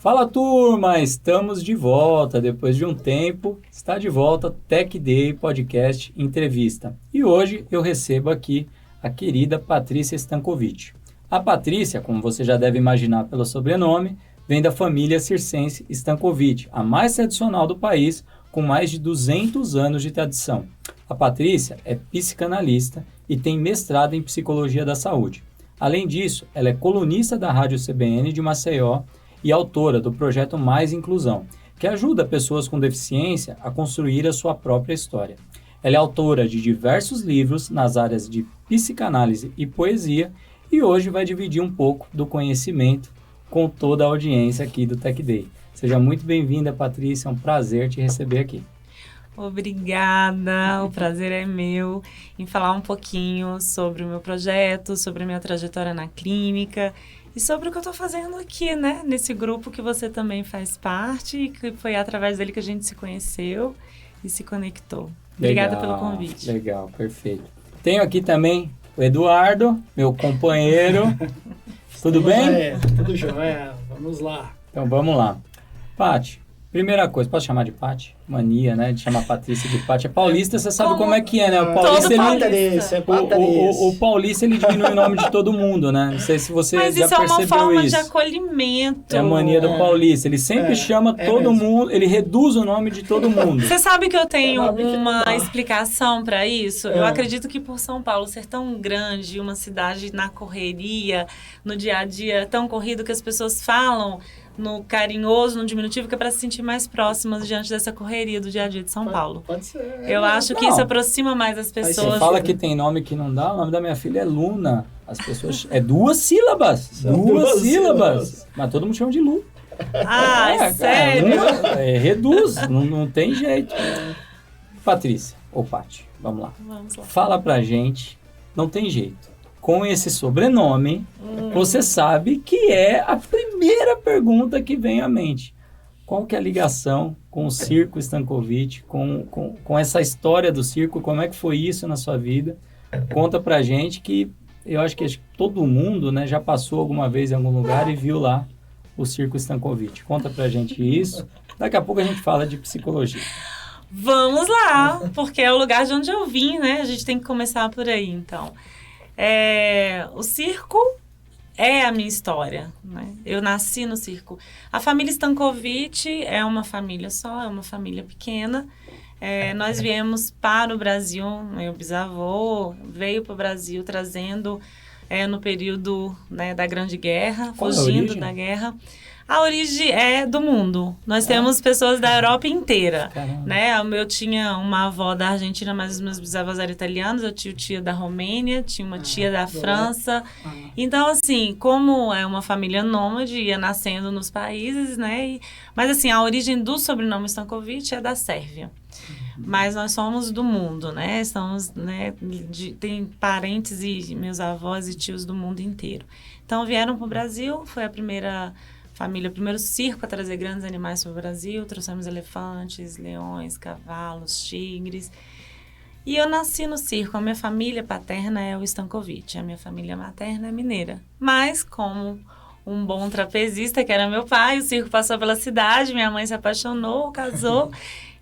Fala turma, estamos de volta. Depois de um tempo, está de volta Tech Day Podcast Entrevista. E hoje eu recebo aqui a querida Patrícia Stankovic. A Patrícia, como você já deve imaginar pelo sobrenome, vem da família circense Stankovic, a mais tradicional do país, com mais de 200 anos de tradição. A Patrícia é psicanalista e tem mestrado em Psicologia da Saúde. Além disso, ela é colunista da Rádio CBN de Maceió e autora do projeto Mais Inclusão, que ajuda pessoas com deficiência a construir a sua própria história. Ela é autora de diversos livros nas áreas de psicanálise e poesia e hoje vai dividir um pouco do conhecimento com toda a audiência aqui do Tech Day. Seja muito bem-vinda, Patrícia, é um prazer te receber aqui. Obrigada, o prazer é meu em falar um pouquinho sobre o meu projeto, sobre a minha trajetória na clínica e sobre o que eu estou fazendo aqui, né? Nesse grupo que você também faz parte e que foi através dele que a gente se conheceu e se conectou. Obrigada pelo convite. Legal, perfeito. Tenho aqui também o Eduardo, meu companheiro. Tudo bem? Tudo jóia. Vamos lá. Então vamos lá. Paty, primeira coisa, posso chamar de Paty? Mania, né? De chamar a Patrícia de Paty. É paulista, você sabe como é que é, né? O paulista, o paulista, ele diminui o nome de todo mundo, né? Não sei se você já percebeu isso. Mas isso é uma forma de acolhimento. É a mania do paulista. Ele sempre chama todo mundo, ele reduz o nome de todo mundo. Você sabe que eu tenho uma explicação para isso? Eu acredito que por São Paulo ser tão grande, uma cidade na correria, no dia a dia tão corrido que as pessoas falam no carinhoso, no diminutivo, que é para se sentir mais próximas diante dessa correria do dia a dia de São Paulo. Pode ser. Eu acho que isso aproxima mais as pessoas. Você fala que tem nome que não dá, o nome da minha filha é Luna. As pessoas... É 2 sílabas. Duas sílabas. Mas todo mundo chama de Lu. Ah, sério? Reduz, não tem jeito. Patrícia, ou Paty, vamos lá. Fala pra gente, não tem jeito. Com esse sobrenome, você sabe que é a primeira pergunta que vem à mente. Qual que é a ligação com o Circo Stankovic, com essa história do circo? Como é que foi isso na sua vida? Conta pra gente que eu acho que todo mundo, né, já passou alguma vez em algum lugar e viu lá o Circo Stankovic. Conta pra gente isso. Daqui a pouco a gente fala de psicologia. Vamos lá, porque é o lugar de onde eu vim, né? A gente tem que começar por aí, então. O circo é a minha história, né? Eu nasci no circo. A família Stankovic é uma família só, é uma família pequena. Nós viemos para o Brasil, meu bisavô veio para o Brasil trazendo no período, né, da Grande Guerra, fugindo da guerra. A origem é do mundo. Nós temos pessoas da Europa inteira, né? Eu tinha uma avó da Argentina, mas os meus bisavós eram italianos. Eu tinha tia da Romênia, tinha uma tia da França. Então, assim, como é uma família nômade, ia nascendo nos países, né? Mas, assim, a origem do sobrenome Stankovic é da Sérvia. Mas nós somos do mundo, né? Estamos, né? Tem parentes e meus avós e tios do mundo inteiro. Então, vieram para o Brasil, foi a primeira família, o primeiro circo a trazer grandes animais para o Brasil. Trouxemos elefantes, leões, cavalos, tigres. E eu nasci no circo. A minha família paterna é o Stankovic. A minha família materna é mineira. Mas, como um bom trapezista, que era meu pai, o circo passou pela cidade, minha mãe se apaixonou, casou.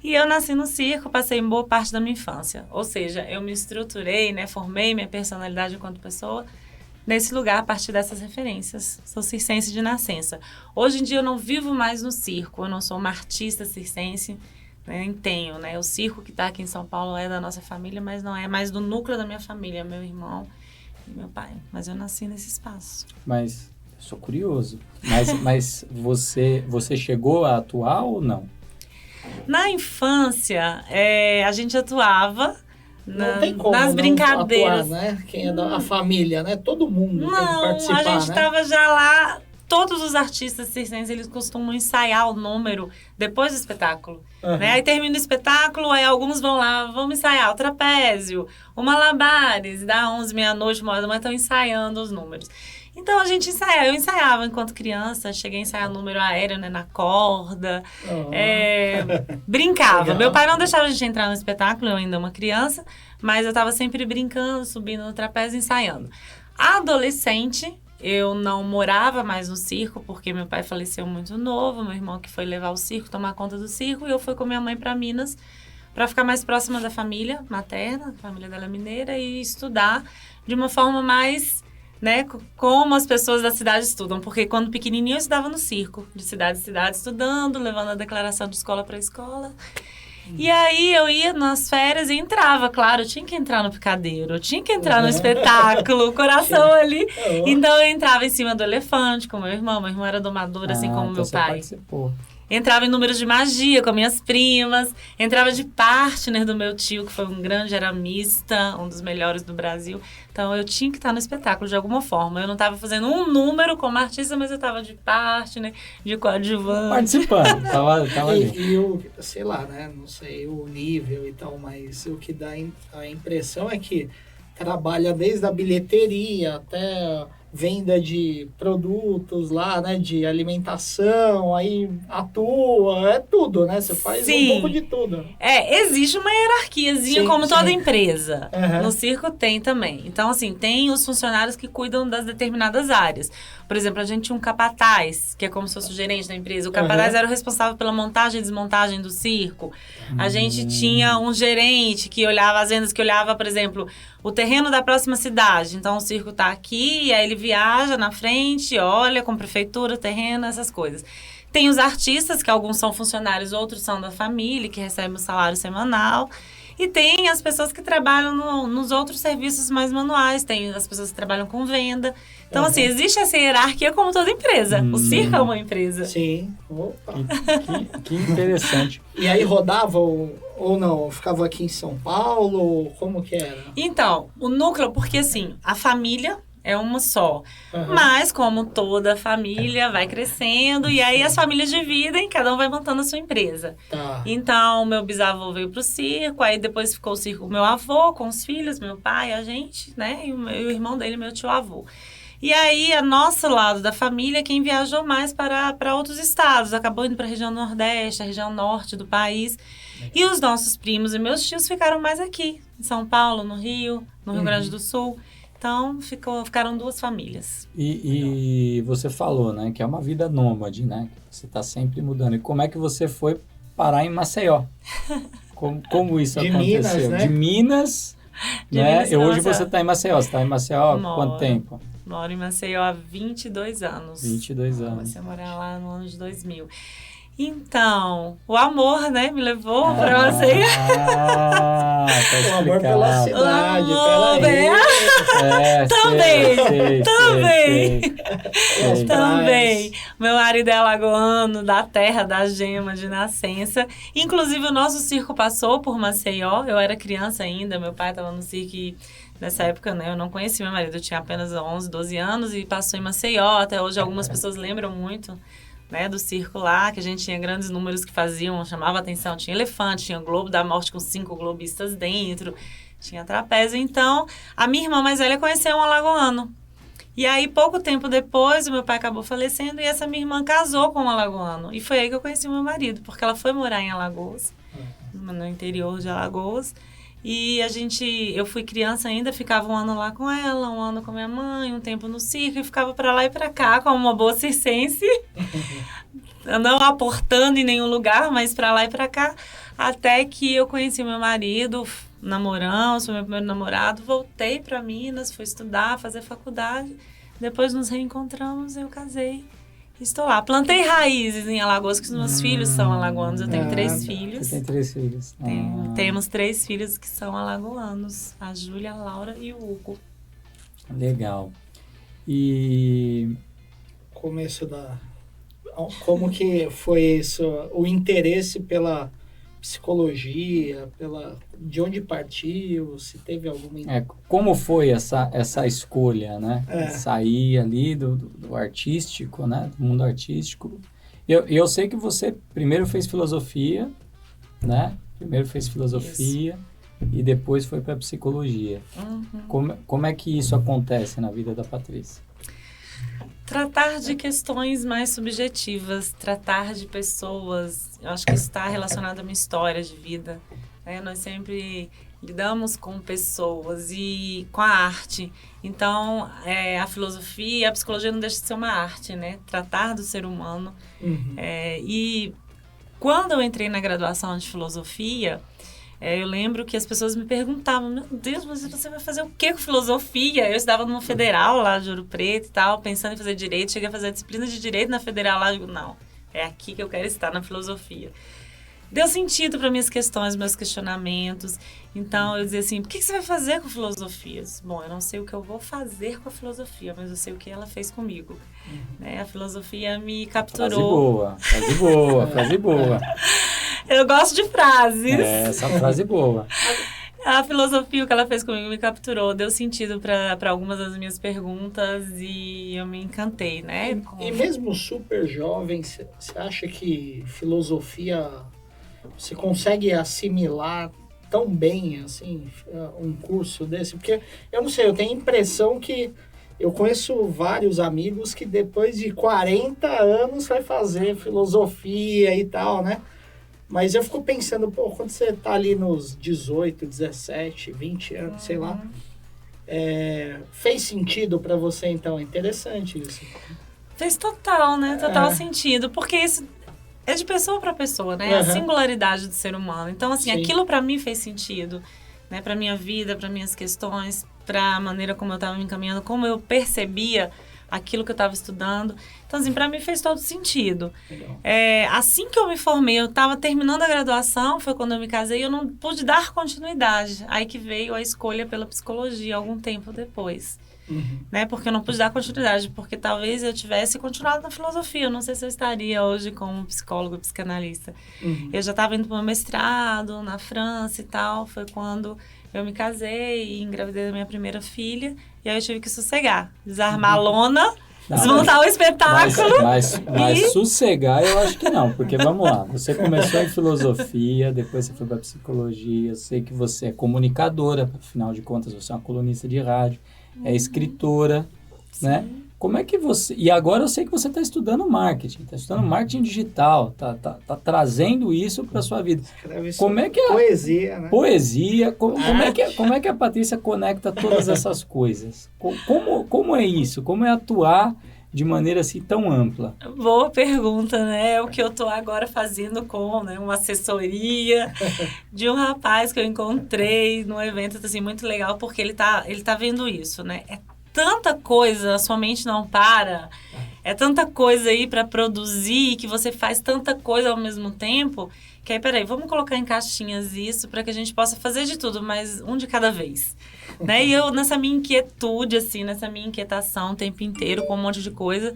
E eu nasci no circo, passei boa parte da minha infância. Ou seja, eu me estruturei, né, formei minha personalidade enquanto pessoa nesse lugar, a partir dessas referências. Sou circense de nascença. Hoje em dia eu não vivo mais no circo, eu não sou uma artista circense, né, tenho, né? O circo que está aqui em São Paulo é da nossa família, mas não é mais do núcleo da minha família, meu irmão e meu pai. Mas eu nasci nesse espaço. Mas eu sou curioso. Mas você chegou a atuar ou não? Na infância, a gente atuava não tem como nas brincadeiras. Atuar, né? Quem é da família, né? Todo mundo tem que participar, a gente estava já lá. Todos os artistas circenses, eles costumam ensaiar o número depois do espetáculo. Né? Aí termina o espetáculo, aí alguns vão lá, vamos ensaiar o trapézio, o malabares, dá 11, meia-noite, 1 hora da manhã, estão ensaiando os números. Então, a gente ensaiava. Eu ensaiava enquanto criança. Cheguei a ensaiar número aéreo, né, na corda. Brincava. Legal. Meu pai não deixava a gente entrar no espetáculo, eu ainda uma criança. Mas eu estava sempre brincando, subindo no trapézio, ensaiando. Adolescente, eu não morava mais no circo, porque meu pai faleceu muito novo, meu irmão que foi levar o circo, tomar conta do circo, e eu fui com minha mãe para Minas para ficar mais próxima da família materna, a família dela é mineira, e estudar de uma forma mais, né, como as pessoas da cidade estudam, porque quando pequenininho eu estudava no circo, de cidade em cidade estudando, levando a declaração de escola para escola. E aí eu ia nas férias e entrava, claro, eu tinha que entrar no picadeiro, eu tinha que entrar no espetáculo, o coração ali. Então eu entrava em cima do elefante com meu irmão era domador, assim como então meu você pai. Participou. Entrava em números de magia com minhas primas, entrava de partner do meu tio, que foi um grande aramista, um dos melhores do Brasil. Então, eu tinha que estar no espetáculo de alguma forma. Eu não estava fazendo um número como artista, mas eu estava de partner, de coadjuvante. Participando, tava ali. E eu, sei lá, né? Não sei o nível e tal, mas o que dá a impressão é que trabalha desde a bilheteria até venda de produtos lá, né, de alimentação, aí atua, é tudo, né? Você faz um pouco de tudo. Existe uma hierarquiazinha, como toda empresa. Uhum. No circo tem também. Então, assim, tem os funcionários que cuidam das determinadas áreas. Por exemplo, a gente tinha um capataz, que é como se fosse o gerente da empresa. O capataz era o responsável pela montagem e desmontagem do circo. A gente tinha um gerente que olhava as vendas, que olhava, por exemplo, o terreno da próxima cidade. Então, o circo está aqui, e aí ele viaja na frente, olha com a prefeitura, o terreno, essas coisas. Tem os artistas, que alguns são funcionários, outros são da família, que recebem o salário semanal. E tem as pessoas que trabalham nos outros serviços mais manuais. Tem as pessoas que trabalham com venda. Então, assim, existe essa hierarquia como toda empresa. O circo é uma empresa. Sim. Opa. Que interessante. E aí rodava ou não? Ficava aqui em São Paulo? Como que era? Então, o núcleo, porque assim, a família é uma só. Mas, como toda família, vai crescendo. E aí as famílias dividem, cada um vai montando a sua empresa. Tá. Então, meu bisavô veio pro circo. Aí depois ficou o circo, meu avô com os filhos, meu pai, a gente, né? E o irmão dele, meu tio-avô. E aí, a nosso lado da família, quem viajou mais para outros estados. Acabou indo para a região Nordeste, a região Norte do país. E os nossos primos e meus tios ficaram mais aqui. Em São Paulo, no Rio Grande do Sul. Então, ficaram duas famílias. E você falou, né, que é uma vida nômade, né? Você está sempre mudando. E como é que você foi parar em Maceió? Como isso aconteceu? Minas, né? De Minas, De né? Minas E hoje Maceió. você está em Maceió. Você está em Maceió há quanto tempo? Moro em Maceió há 22 anos. 22 anos. Comecei a morar lá no ano de 2000. Então, o amor, né, me levou para Maceió. Tá O amor pela explicado. cidade, Amor, peraí. Também. Também. Meu marido é alagoano, da terra da gema de nascença. Inclusive, o nosso circo passou por Maceió. Eu era criança ainda, meu pai estava no circo e nessa época, né, eu não conheci meu marido. Eu tinha apenas 11, 12 anos e passou em Maceió. Até hoje, algumas pessoas lembram muito, né, do circo lá, que a gente tinha grandes números que faziam, chamava atenção. Tinha elefante, tinha Globo da Morte com 5 globistas dentro, tinha trapézio. Então, a minha irmã mais velha conheceu um alagoano. E aí, pouco tempo depois, o meu pai acabou falecendo e essa minha irmã casou com um alagoano. E foi aí que eu conheci o meu marido, porque ela foi morar em Alagoas, no interior de Alagoas. E eu fui criança ainda, ficava um ano lá com ela, um ano com minha mãe, um tempo no circo, e ficava pra lá e pra cá, como uma boa circense, não aportando em nenhum lugar, mas pra lá e pra cá, até que eu conheci meu marido, namoramos, foi meu primeiro namorado, voltei pra Minas, fui estudar, fazer faculdade, depois nos reencontramos, eu casei. Estou lá. Plantei raízes em Alagoas, que os meus filhos são alagoanos. Eu tenho 3 filhos. Você tem 3 filhos. Temos 3 filhos que são alagoanos. A Júlia, a Laura e o Hugo. Legal. E... Como que foi isso? O interesse pela psicologia, de onde partiu, se teve alguma... Como foi essa escolha, né? Sair ali do artístico, né? Do mundo artístico. Eu sei que você primeiro fez filosofia, né? E depois foi para psicologia. Como é que isso acontece na vida da Patrícia? Tratar de questões mais subjetivas, tratar de pessoas, eu acho que isso está relacionado à minha história de vida. Nós sempre lidamos com pessoas e com a arte. Então, a filosofia, a psicologia não deixa de ser uma arte, né? Tratar do ser humano. E quando eu entrei na graduação de filosofia, eu lembro que as pessoas me perguntavam, meu Deus, mas você vai fazer o quê com filosofia? Eu estudava numa federal lá de Ouro Preto e tal, pensando em fazer direito. Cheguei a fazer a disciplina de direito na federal lá. Eu digo, não, é aqui que eu quero estar, na filosofia. Deu sentido para minhas questões, meus questionamentos. Então, eu dizia assim, o que você vai fazer com filosofia? Eu disse, bom, eu não sei o que eu vou fazer com a filosofia, mas eu sei o que ela fez comigo. Né? A filosofia me capturou. Frase boa. Eu gosto de frases. Essa frase boa. A filosofia, o que ela fez comigo, me capturou, deu sentido para algumas das minhas perguntas e eu me encantei, né? E mesmo super jovem, você acha que filosofia você consegue assimilar tão bem, assim, um curso desse? Porque, eu não sei, eu tenho a impressão que eu conheço vários amigos que depois de 40 anos vai fazer filosofia e tal, né? Mas eu fico pensando, pô, quando você tá ali nos 18, 17, 20 anos, sei lá, fez sentido para você, então? É interessante isso. Fez total, né? Total sentido, porque isso é de pessoa para pessoa, né? A singularidade do ser humano. Então, assim, Sim. Aquilo para mim fez sentido, né? Para minha vida, para minhas questões, para a maneira como eu estava me encaminhando, como eu percebia aquilo que eu estava estudando. Então, assim, para mim fez todo sentido. Assim que eu me formei, eu estava terminando a graduação, foi quando eu me casei, e eu não pude dar continuidade. Aí que veio a escolha pela psicologia, algum tempo depois. Né? Porque eu não pude dar continuidade, porque talvez eu tivesse continuado na filosofia. Eu não sei se eu estaria hoje como psicólogo e psicanalista. Eu já estava indo para o meu mestrado na França e tal. Foi quando eu me casei e engravidei da minha primeira filha. E aí eu tive que sossegar, desarmar a lona, desmontar o espetáculo. Mas sossegar eu acho que não, porque vamos lá, você começou em filosofia, depois você foi para psicologia, eu sei que você é comunicadora, afinal de contas você é uma colunista de rádio, é escritora, né? Como é que você... E agora eu sei que você está estudando marketing digital, tá trazendo isso para sua vida. Como é que poesia, né? Poesia, como é que a Patrícia conecta todas essas coisas? Como é isso? Como é atuar de maneira assim tão ampla? Boa pergunta, né? É o que eu tô agora fazendo com, né, uma assessoria de um rapaz que eu encontrei num evento assim muito legal, porque ele tá vendo isso, né? É tanta coisa, a sua mente não para. É tanta coisa aí para produzir, que você faz tanta coisa ao mesmo tempo, que aí, peraí, vamos colocar em caixinhas isso para que a gente possa fazer de tudo, mas um de cada vez. Né? E eu, nessa minha inquietude, assim, nessa minha inquietação o tempo inteiro, com um monte de coisa.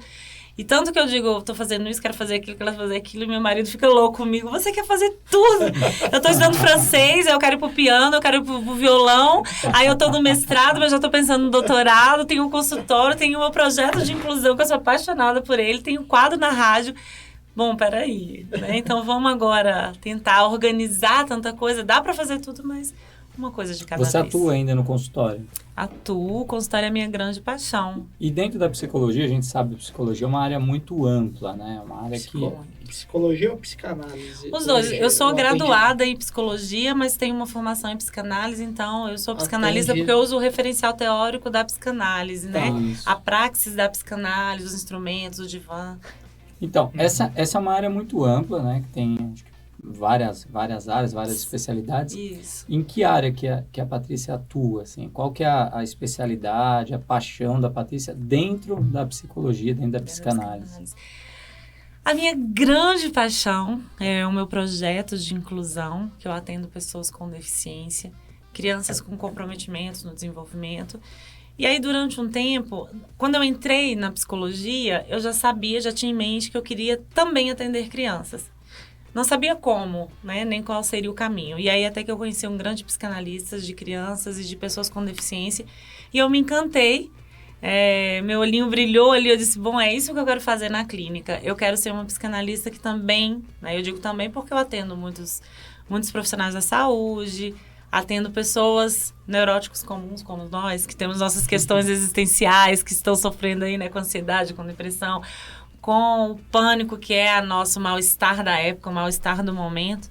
E tanto que eu digo, tô fazendo isso, quero fazer aquilo, e meu marido fica louco comigo. Você quer fazer tudo? Eu tô estudando francês, eu quero ir pro piano, eu quero ir pro violão. Aí eu tô no mestrado, mas já tô pensando no doutorado. Tenho um consultório, tenho um projeto de inclusão, que eu sou apaixonada por ele. Tenho um quadro na rádio. Bom, peraí, né? Então vamos agora tentar organizar tanta coisa. Dá pra fazer tudo, mas uma coisa de cada vez. Você atua ainda no consultório? Atuo, o consultório é a minha grande paixão. E dentro da psicologia, a gente sabe que a psicologia é uma área muito ampla, né? É uma área Psicologia ou psicanálise? Os dois. Eu sou graduada em psicologia, mas tenho uma formação em psicanálise, então eu sou psicanalista porque eu uso o referencial teórico da psicanálise, né? Isso. A praxis da psicanálise, os instrumentos, o divã. Então, essa é uma área muito ampla, né? Que tem acho que, várias áreas, várias especialidades. Isso. Em que área que a Patrícia atua, assim? Qual que é a especialidade, a paixão da Patrícia dentro da psicologia, dentro da psicanálise? A minha grande paixão é o meu projeto de inclusão, que eu atendo pessoas com deficiência, crianças com comprometimentos no desenvolvimento. E aí, durante um tempo, quando eu entrei na psicologia, eu já tinha em mente que eu queria também atender crianças. Não sabia como, né, nem qual seria o caminho. E aí, até que eu conheci um grande psicanalista de crianças e de pessoas com deficiência, e eu me encantei. Meu olhinho brilhou ali, eu disse, bom, é isso que eu quero fazer na clínica. Eu quero ser uma psicanalista que também, né, eu digo também porque eu atendo muitos profissionais da saúde, atendo pessoas neuróticos comuns como nós, que temos nossas questões existenciais, que estão sofrendo aí, né, com ansiedade, com depressão, com o pânico, que é nosso mal-estar da época, o mal-estar do momento.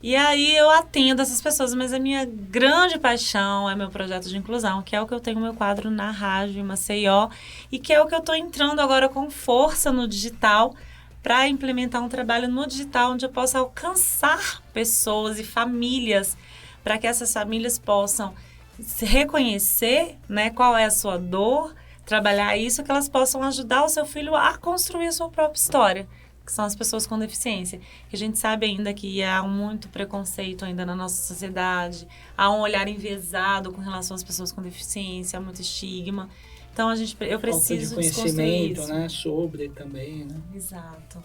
E aí eu atendo essas pessoas, mas a minha grande paixão é meu projeto de inclusão, que é o que eu tenho meu quadro na rádio em Maceió, e que é o que eu estou entrando agora com força no digital, para implementar um trabalho no digital onde eu possa alcançar pessoas e famílias, para que essas famílias possam se reconhecer, né, qual é a sua dor, trabalhar isso, que elas possam ajudar o seu filho a construir a sua própria história, que são as pessoas com deficiência. Que a gente sabe ainda que há muito preconceito ainda na nossa sociedade, há um olhar enviesado com relação às pessoas com deficiência, há muito estigma. Então, eu preciso desconstruir isso. Né, sobre também, né? Exato.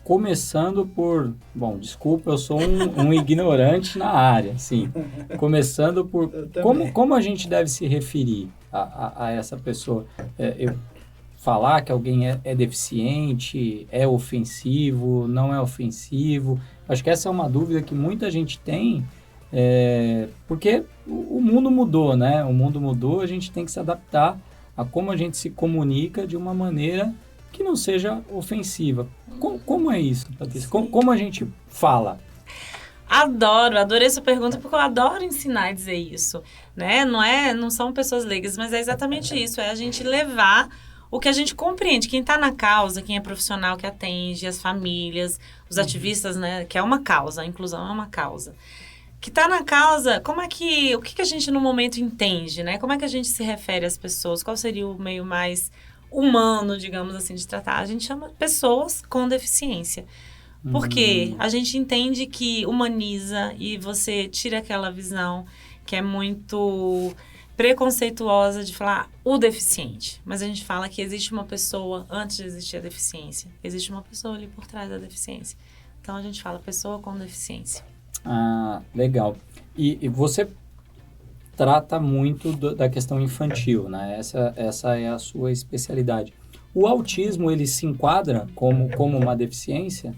Começando por... Bom, desculpa, eu sou um ignorante na área, sim. Começando por... Como a gente deve se referir a essa pessoa? Falar que alguém é deficiente, é ofensivo, não é ofensivo? Acho que essa é uma dúvida que muita gente tem, porque o mundo mudou, né? O mundo mudou, a gente tem que se adaptar a como a gente se comunica de uma maneira que não seja ofensiva. Como é isso, Patrícia? Como a gente fala? Adorei essa pergunta, porque eu adoro ensinar e dizer isso, né? Não são pessoas leigas, mas é exatamente isso, é a gente levar o que a gente compreende, quem está na causa, quem é profissional que atende, as famílias, os ativistas, né? Que é uma causa, a inclusão é uma causa. Que está na causa, o que a gente no momento entende, né? Como é que a gente se refere às pessoas? Qual seria o meio mais humano, digamos assim, de tratar? A gente chama pessoas com deficiência. Porque a gente entende que humaniza e você tira aquela visão que é muito preconceituosa de falar o deficiente. Mas a gente fala que existe uma pessoa antes de existir a deficiência. Existe uma pessoa ali por trás da deficiência. Então, a gente fala pessoa com deficiência. Ah, legal. E você trata muito da questão infantil, né? Essa é a sua especialidade. O autismo, ele se enquadra como uma deficiência?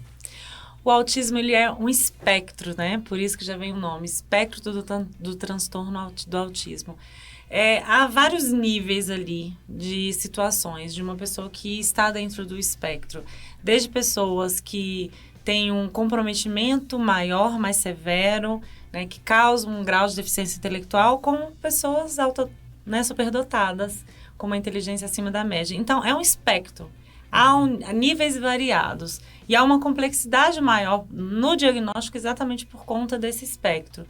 O autismo, ele é um espectro, né? Por isso que já vem o nome, espectro do transtorno do autismo. Há vários níveis ali de situações de uma pessoa que está dentro do espectro. Desde pessoas que têm um comprometimento maior, mais severo, né? Que causam um grau de deficiência intelectual, como pessoas superdotadas, com uma inteligência acima da média. Então, é um espectro. Há níveis variados. E há uma complexidade maior no diagnóstico exatamente por conta desse espectro,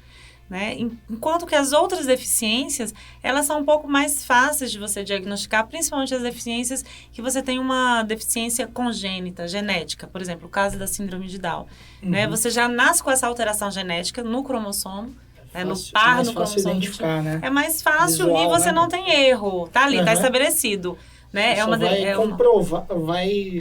né? Enquanto que as outras deficiências, elas são um pouco mais fáceis de você diagnosticar, principalmente as deficiências que você tem uma deficiência congênita, genética. Por exemplo, o caso da síndrome de Down. Né? Você já nasce com essa alteração genética no cromossomo, no par, no cromossomo. Né? É mais fácil. Visual, e você não tem erro. Tá ali, tá estabelecido. Né? Vai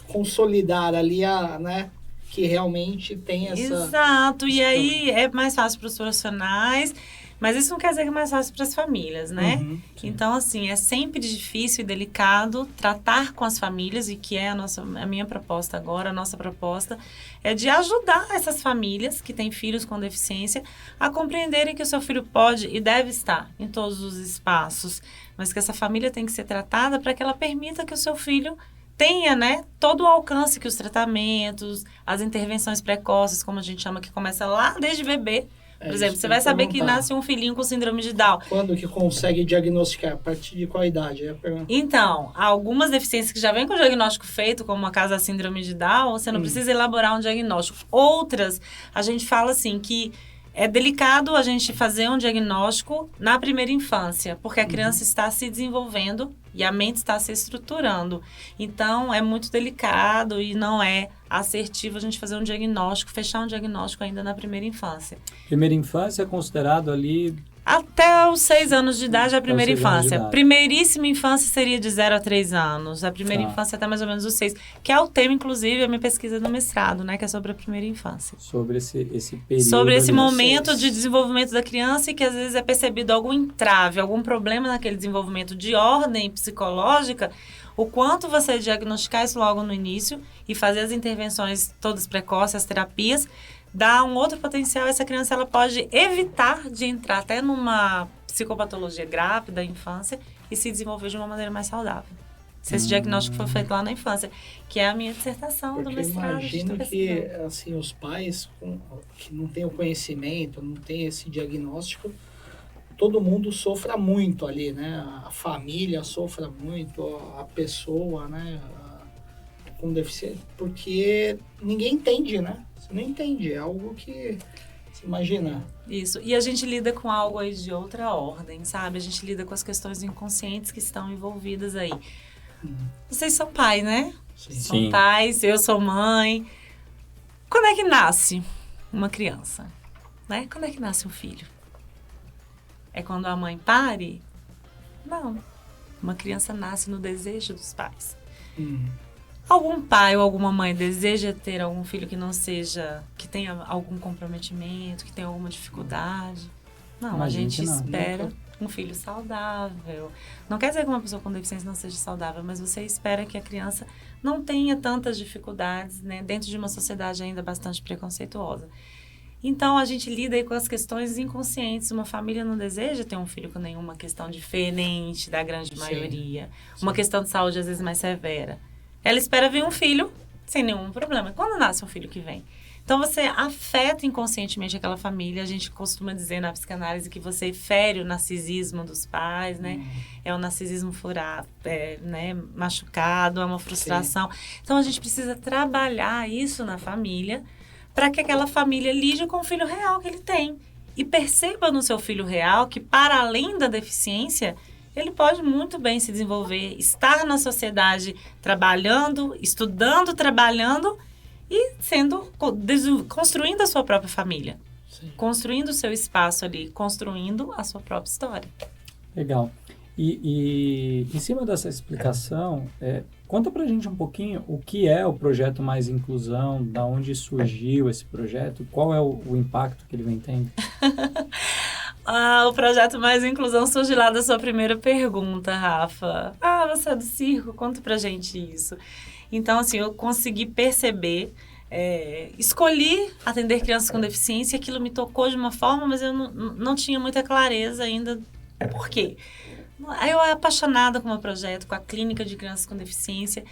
consolidar ali né, que realmente tem essa... Exato, e aí é mais fácil para os profissionais, mas isso não quer dizer que é mais fácil para as famílias, né? Então, assim, é sempre difícil e delicado tratar com as famílias, e que é a minha proposta agora, a nossa proposta, é de ajudar essas famílias que têm filhos com deficiência a compreenderem que o seu filho pode e deve estar em todos os espaços, mas que essa família tem que ser tratada para que ela permita que o seu filho tenha, né, todo o alcance que os tratamentos, as intervenções precoces, como a gente chama, que começa lá desde bebê. Por exemplo, você vai saber que nasce um filhinho com síndrome de Down. Quando que consegue diagnosticar? A partir de qual idade? Então, algumas deficiências que já vêm com o diagnóstico feito, como a caso da síndrome de Down, você não precisa elaborar um diagnóstico. Outras, a gente fala assim que é delicado a gente fazer um diagnóstico na primeira infância, porque a criança está se desenvolvendo e a mente está se estruturando. Então, é muito delicado e não é assertivo a gente fazer um diagnóstico, fechar um diagnóstico ainda na primeira infância. Primeira infância é considerado ali... Até os 6 anos de idade é a primeira infância. Primeiríssima infância seria de 0 a 3 anos. A primeira infância até mais ou menos os 6. Que é o tema, inclusive, da minha pesquisa do mestrado, né? Que é sobre a primeira infância. Sobre esse período. Sobre esse momento de desenvolvimento da criança, e que às vezes é percebido algum entrave, algum problema naquele desenvolvimento de ordem psicológica. O quanto você diagnosticar isso logo no início e fazer as intervenções todas precoces, as terapias, dá um outro potencial. Essa criança ela pode evitar de entrar até numa psicopatologia grave da infância e se desenvolver de uma maneira mais saudável. Se esse diagnóstico foi feito lá na infância, que é a minha dissertação do mestrado. Imagino que, assim, os pais que não têm o conhecimento, não têm esse diagnóstico, todo mundo sofra muito ali, né? A família sofra muito, a pessoa, né? Com deficiência, porque ninguém entende, né? Você não entende, é algo que você imagina. Isso, e a gente lida com algo aí de outra ordem, sabe? A gente lida com as questões inconscientes que estão envolvidas aí. Vocês são pais, né? Sim. São pais, eu sou mãe. Quando é que nasce uma criança? Né? Quando é que nasce um filho? É quando a mãe pare? Não. Uma criança nasce no desejo dos pais. Algum pai ou alguma mãe deseja ter algum filho que não seja, que tenha algum comprometimento, que tenha alguma dificuldade? Não, a gente espera um filho saudável. Não quer dizer que uma pessoa com deficiência não seja saudável, mas você espera que a criança não tenha tantas dificuldades, né, dentro de uma sociedade ainda bastante preconceituosa. Então, a gente lida aí com as questões inconscientes. Uma família não deseja ter um filho com nenhuma questão diferente da grande maioria. Uma questão de saúde, às vezes, mais severa. Ela espera vir um filho sem nenhum problema. Quando nasce um filho que vem? Então, você afeta inconscientemente aquela família. A gente costuma dizer na psicanálise que você fere o narcisismo dos pais, né? É o narcisismo furado, né? Machucado, é uma frustração. Sim. Então, a gente precisa trabalhar isso na família para que aquela família lide com o filho real que ele tem. E perceba no seu filho real que, para além da deficiência, ele pode muito bem se desenvolver, estar na sociedade trabalhando, estudando, trabalhando e construindo a sua própria família. Sim. Construindo o seu espaço ali, construindo a sua própria história. Legal. E em cima dessa explicação, conta pra gente um pouquinho o que é o projeto Mais Inclusão, da onde surgiu esse projeto, qual é o impacto que ele vem tendo? O projeto Mais Inclusão surge lá da sua primeira pergunta, Rafa. Você é do circo? Conta pra gente isso. Então, assim, eu consegui perceber, escolhi atender crianças com deficiência, aquilo me tocou de uma forma, mas eu não tinha muita clareza ainda. Por quê? Eu era apaixonada com o meu projeto, com a clínica de crianças com deficiência,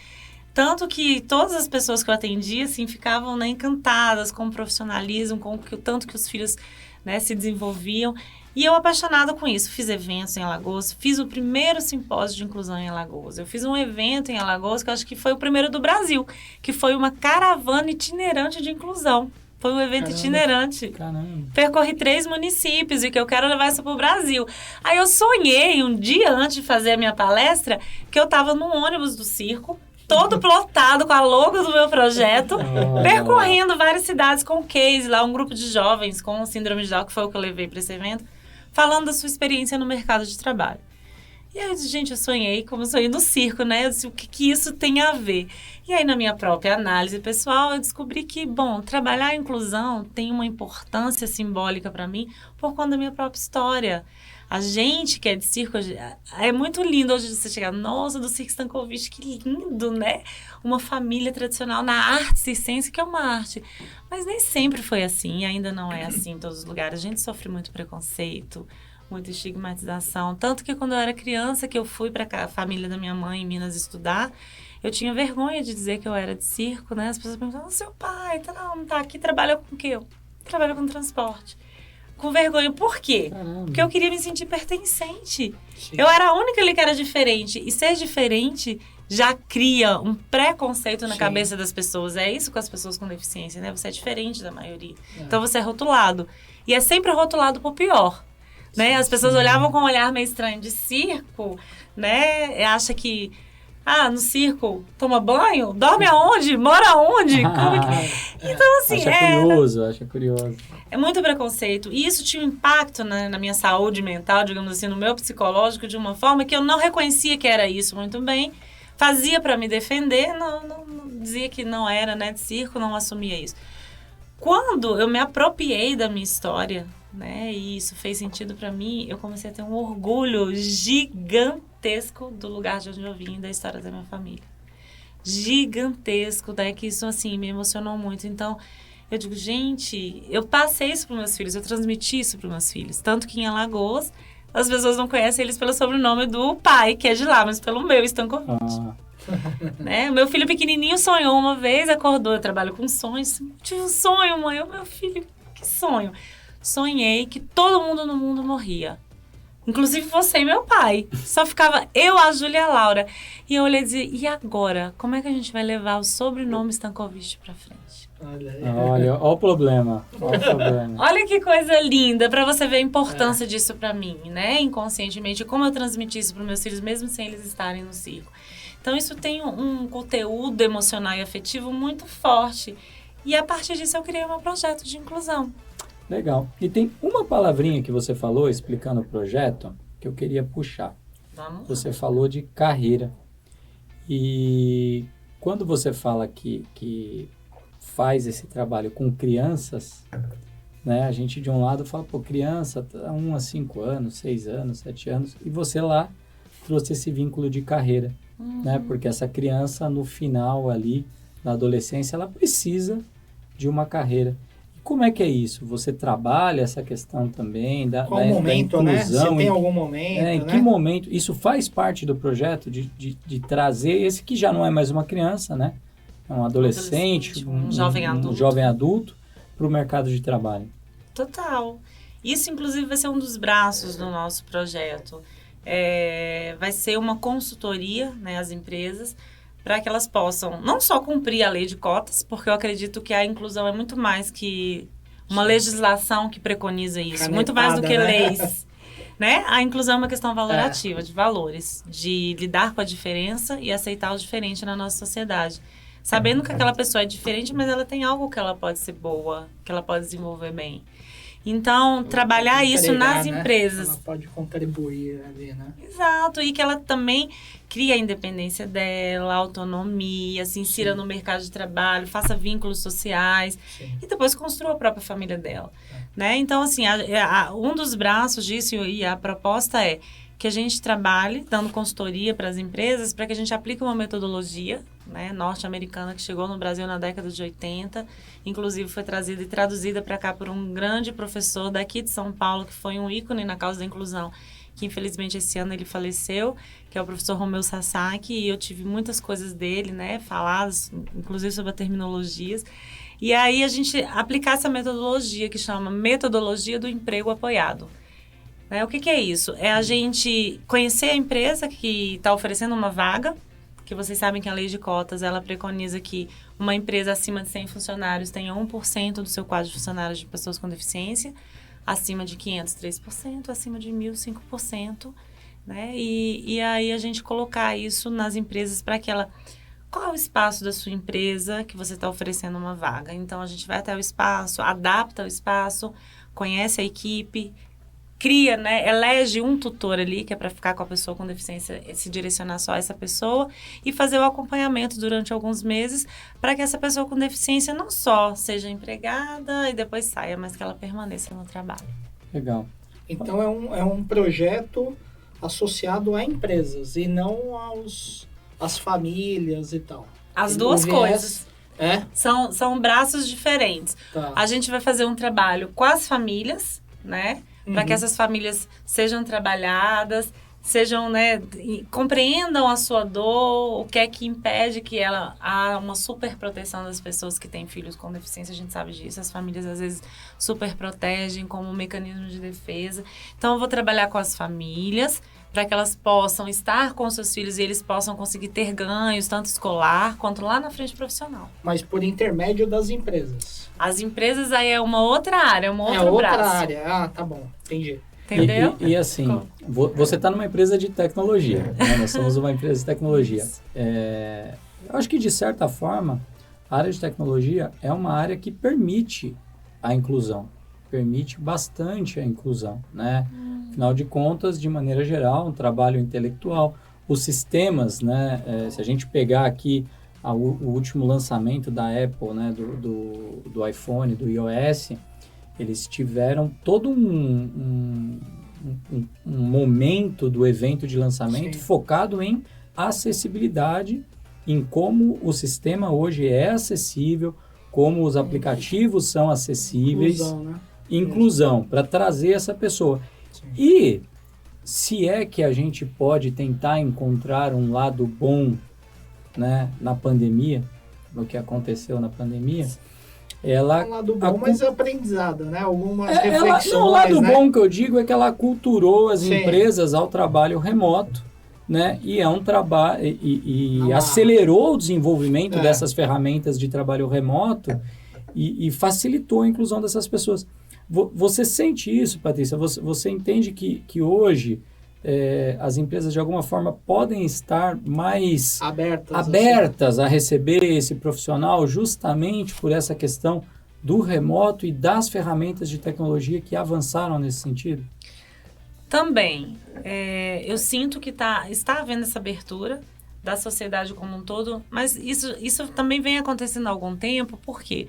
tanto que todas as pessoas que eu atendia, assim, ficavam, né, encantadas com o profissionalismo, com o tanto que os filhos, né, se desenvolviam. E eu apaixonada com isso, fiz eventos em Alagoas, fiz o primeiro simpósio de inclusão em Alagoas. Eu fiz um evento em Alagoas que eu acho que foi o primeiro do Brasil, que foi uma caravana itinerante de inclusão. Foi um evento itinerante. Caramba. Percorri 3 municípios e que eu quero levar isso para o Brasil. Aí eu sonhei, um dia antes de fazer a minha palestra, que eu estava num ônibus do circo, todo plotado com a logo do meu projeto, percorrendo várias cidades com o case lá, um grupo de jovens com síndrome de Down, que foi o que eu levei para esse evento, falando da sua experiência no mercado de trabalho. E aí eu disse, gente, eu sonhei como eu sonhei no circo, né? Eu disse, o que isso tem a ver? E aí, na minha própria análise pessoal, eu descobri que, bom, trabalhar a inclusão tem uma importância simbólica para mim por conta da minha própria história. A gente que é de circo, é muito lindo hoje você chegar, nossa, do Circo Stankovic, que lindo, né? Uma família tradicional na arte circense, que é uma arte. Mas nem sempre foi assim, ainda não é assim em todos os lugares. A gente sofre muito preconceito, muita estigmatização. Tanto que quando eu era criança, que eu fui para a família da minha mãe em Minas estudar, eu tinha vergonha de dizer que eu era de circo, né? As pessoas perguntavam, seu pai, não tá aqui, trabalha com o quê? Eu trabalho com transporte. Com vergonha. Por quê? Caramba. Porque eu queria me sentir pertencente. Sim. Eu era a única ali que era diferente. E ser diferente já cria um preconceito na cabeça das pessoas. É isso com as pessoas com deficiência, né? Você é diferente da maioria. Então, você é rotulado. E é sempre rotulado por pior. Né? As pessoas olhavam com um olhar meio estranho de circo, né? Acha que, no circo, toma banho? Dorme aonde? Mora aonde? Então, assim, Acha curioso. É muito preconceito. E isso tinha um impacto na minha saúde mental, digamos assim, no meu psicológico, de uma forma que eu não reconhecia que era isso muito bem. Fazia para me defender, não dizia que não era, né, de circo, não assumia isso. Quando eu me apropriei da minha história, né, e isso fez sentido para mim, eu comecei a ter um orgulho gigantesco do lugar de onde eu vim, da história da minha família. Gigantesco, daí que isso, assim, me emocionou muito. Então, eu digo, gente, eu passei isso para meus filhos, eu transmiti isso para meus filhos. Tanto que em Alagoas, as pessoas não conhecem eles pelo sobrenome do pai, que é de lá, mas pelo meu, Stankovic. Né? Meu filho pequenininho sonhou uma vez, acordou, eu trabalho com sonhos. Tive um sonho, mãe. Meu filho, que sonho. Sonhei que todo mundo no mundo morria. Inclusive você e meu pai. Só ficava eu, a Júlia e a Laura. E eu olhei e dizia, e agora? Como é que a gente vai levar o sobrenome Stankovic pra frente? Olha o problema. Olha o problema. Olha que coisa linda, pra você ver a importância disso pra mim, né? Inconscientemente, como eu transmiti isso pros meus filhos, mesmo sem eles estarem no circo. Então, isso tem um conteúdo emocional e afetivo muito forte. E a partir disso, eu criei um projeto de inclusão. Legal. E tem uma palavrinha que você falou, explicando o projeto, que eu queria puxar. Vamos. Você falou de carreira. E quando você fala que faz esse trabalho com crianças, né? A gente, de um lado, fala, pô, criança, 1 a 5 anos, 6 anos, 7 anos. E você lá trouxe esse vínculo de carreira, né? Porque essa criança, no final ali, na adolescência, ela precisa de uma carreira. Como é que é isso? Você trabalha essa questão também Qual momento, da né? inclusão? Se tem algum momento, Em né? que momento? Isso faz parte do projeto de trazer esse que já não é mais uma criança, né? É um adolescente, um jovem adulto. Um jovem adulto para o mercado de trabalho. Total. Isso, inclusive, vai ser um dos braços do nosso projeto. Vai ser uma consultoria, né, às empresas, para que elas possam não só cumprir a lei de cotas, porque eu acredito que a inclusão é muito mais que uma legislação que preconiza isso, Canetada, muito mais do que né? leis. Né? A inclusão é uma questão valorativa, de valores, de lidar com a diferença e aceitar o diferente na nossa sociedade. Sabendo que aquela pessoa é diferente, mas ela tem algo que ela pode ser boa, que ela pode desenvolver bem. Então, trabalhar isso nas empresas. Ela pode contribuir ali, né? Exato, e que ela também crie a independência dela, a autonomia, se insira no mercado de trabalho, faça vínculos sociais. Sim. E depois construa a própria família dela. Né? Então, assim, um dos braços disso e a proposta é que a gente trabalhe dando consultoria para as empresas para que a gente aplique uma metodologia, né, norte-americana que chegou no Brasil na década de 80, inclusive foi trazida e traduzida para cá por um grande professor daqui de São Paulo, que foi um ícone na causa da inclusão, que infelizmente esse ano ele faleceu, que é o professor Romeu Sasaki, e eu tive muitas coisas dele, né, faladas, inclusive sobre as terminologias. E aí a gente aplicar essa metodologia que chama Metodologia do Emprego Apoiado. O que é isso? É a gente conhecer a empresa que está oferecendo uma vaga, que vocês sabem que a lei de cotas, ela preconiza que uma empresa acima de 100 funcionários tenha 1% do seu quadro de funcionários de pessoas com deficiência, acima de 500, 3%, acima de 1.000, 5%. Né? E aí a gente colocar isso nas empresas para que ela... Qual é o espaço da sua empresa que você está oferecendo uma vaga? Então, a gente vai até o espaço, adapta o espaço, conhece a equipe, cria, né, elege um tutor ali, que é para ficar com a pessoa com deficiência, se direcionar só a essa pessoa e fazer o acompanhamento durante alguns meses para que essa pessoa com deficiência não só seja empregada e depois saia, mas que ela permaneça no trabalho. Legal. Então, é um projeto associado a empresas e não às famílias e tal. As duas coisas. São braços diferentes. Tá. A gente vai fazer um trabalho com as famílias, né? Para que essas famílias sejam trabalhadas, sejam, né, compreendam a sua dor, o que é que impede que há uma super proteção das pessoas que têm filhos com deficiência, a gente sabe disso. As famílias, às vezes, super protegem como um mecanismo de defesa. Então, eu vou trabalhar com as famílias para que elas possam estar com seus filhos e eles possam conseguir ter ganhos, tanto escolar quanto lá na frente profissional. Mas por intermédio das empresas. As empresas aí é uma outra área, outra braço. área. Ah, tá bom. Entendi. Entendeu? E assim, você está numa empresa de tecnologia, né? Nós somos uma empresa de tecnologia. Eu acho que, de certa forma, a área de tecnologia é uma área que permite a inclusão, permite bastante a inclusão, né? Afinal de contas, de maneira geral, um trabalho intelectual, os sistemas, né? Se a gente pegar aqui o último lançamento da Apple, né? do iPhone, do iOS, eles tiveram todo um momento do evento de lançamento focado em acessibilidade, em como o sistema hoje é acessível, como os aplicativos são acessíveis, inclusão, para trazer essa pessoa. Sim. E se é que a gente pode tentar encontrar um lado bom né, na pandemia, no que aconteceu na pandemia, ela... Um lado bom, mas aprendizado, né? Algumas o reflexões, lado né? bom que eu digo é que ela aculturou as Sim. empresas ao trabalho remoto, né? E é um trabalho e Ah. acelerou o desenvolvimento É. dessas ferramentas de trabalho remoto e facilitou a inclusão dessas pessoas. Você sente isso, Patrícia? Você entende que hoje as empresas de alguma forma podem estar mais abertas a receber esse profissional justamente por essa questão do remoto e das ferramentas de tecnologia que avançaram nesse sentido? Também. Eu sinto que está havendo essa abertura da sociedade como um todo, mas isso também vem acontecendo há algum tempo. Por quê?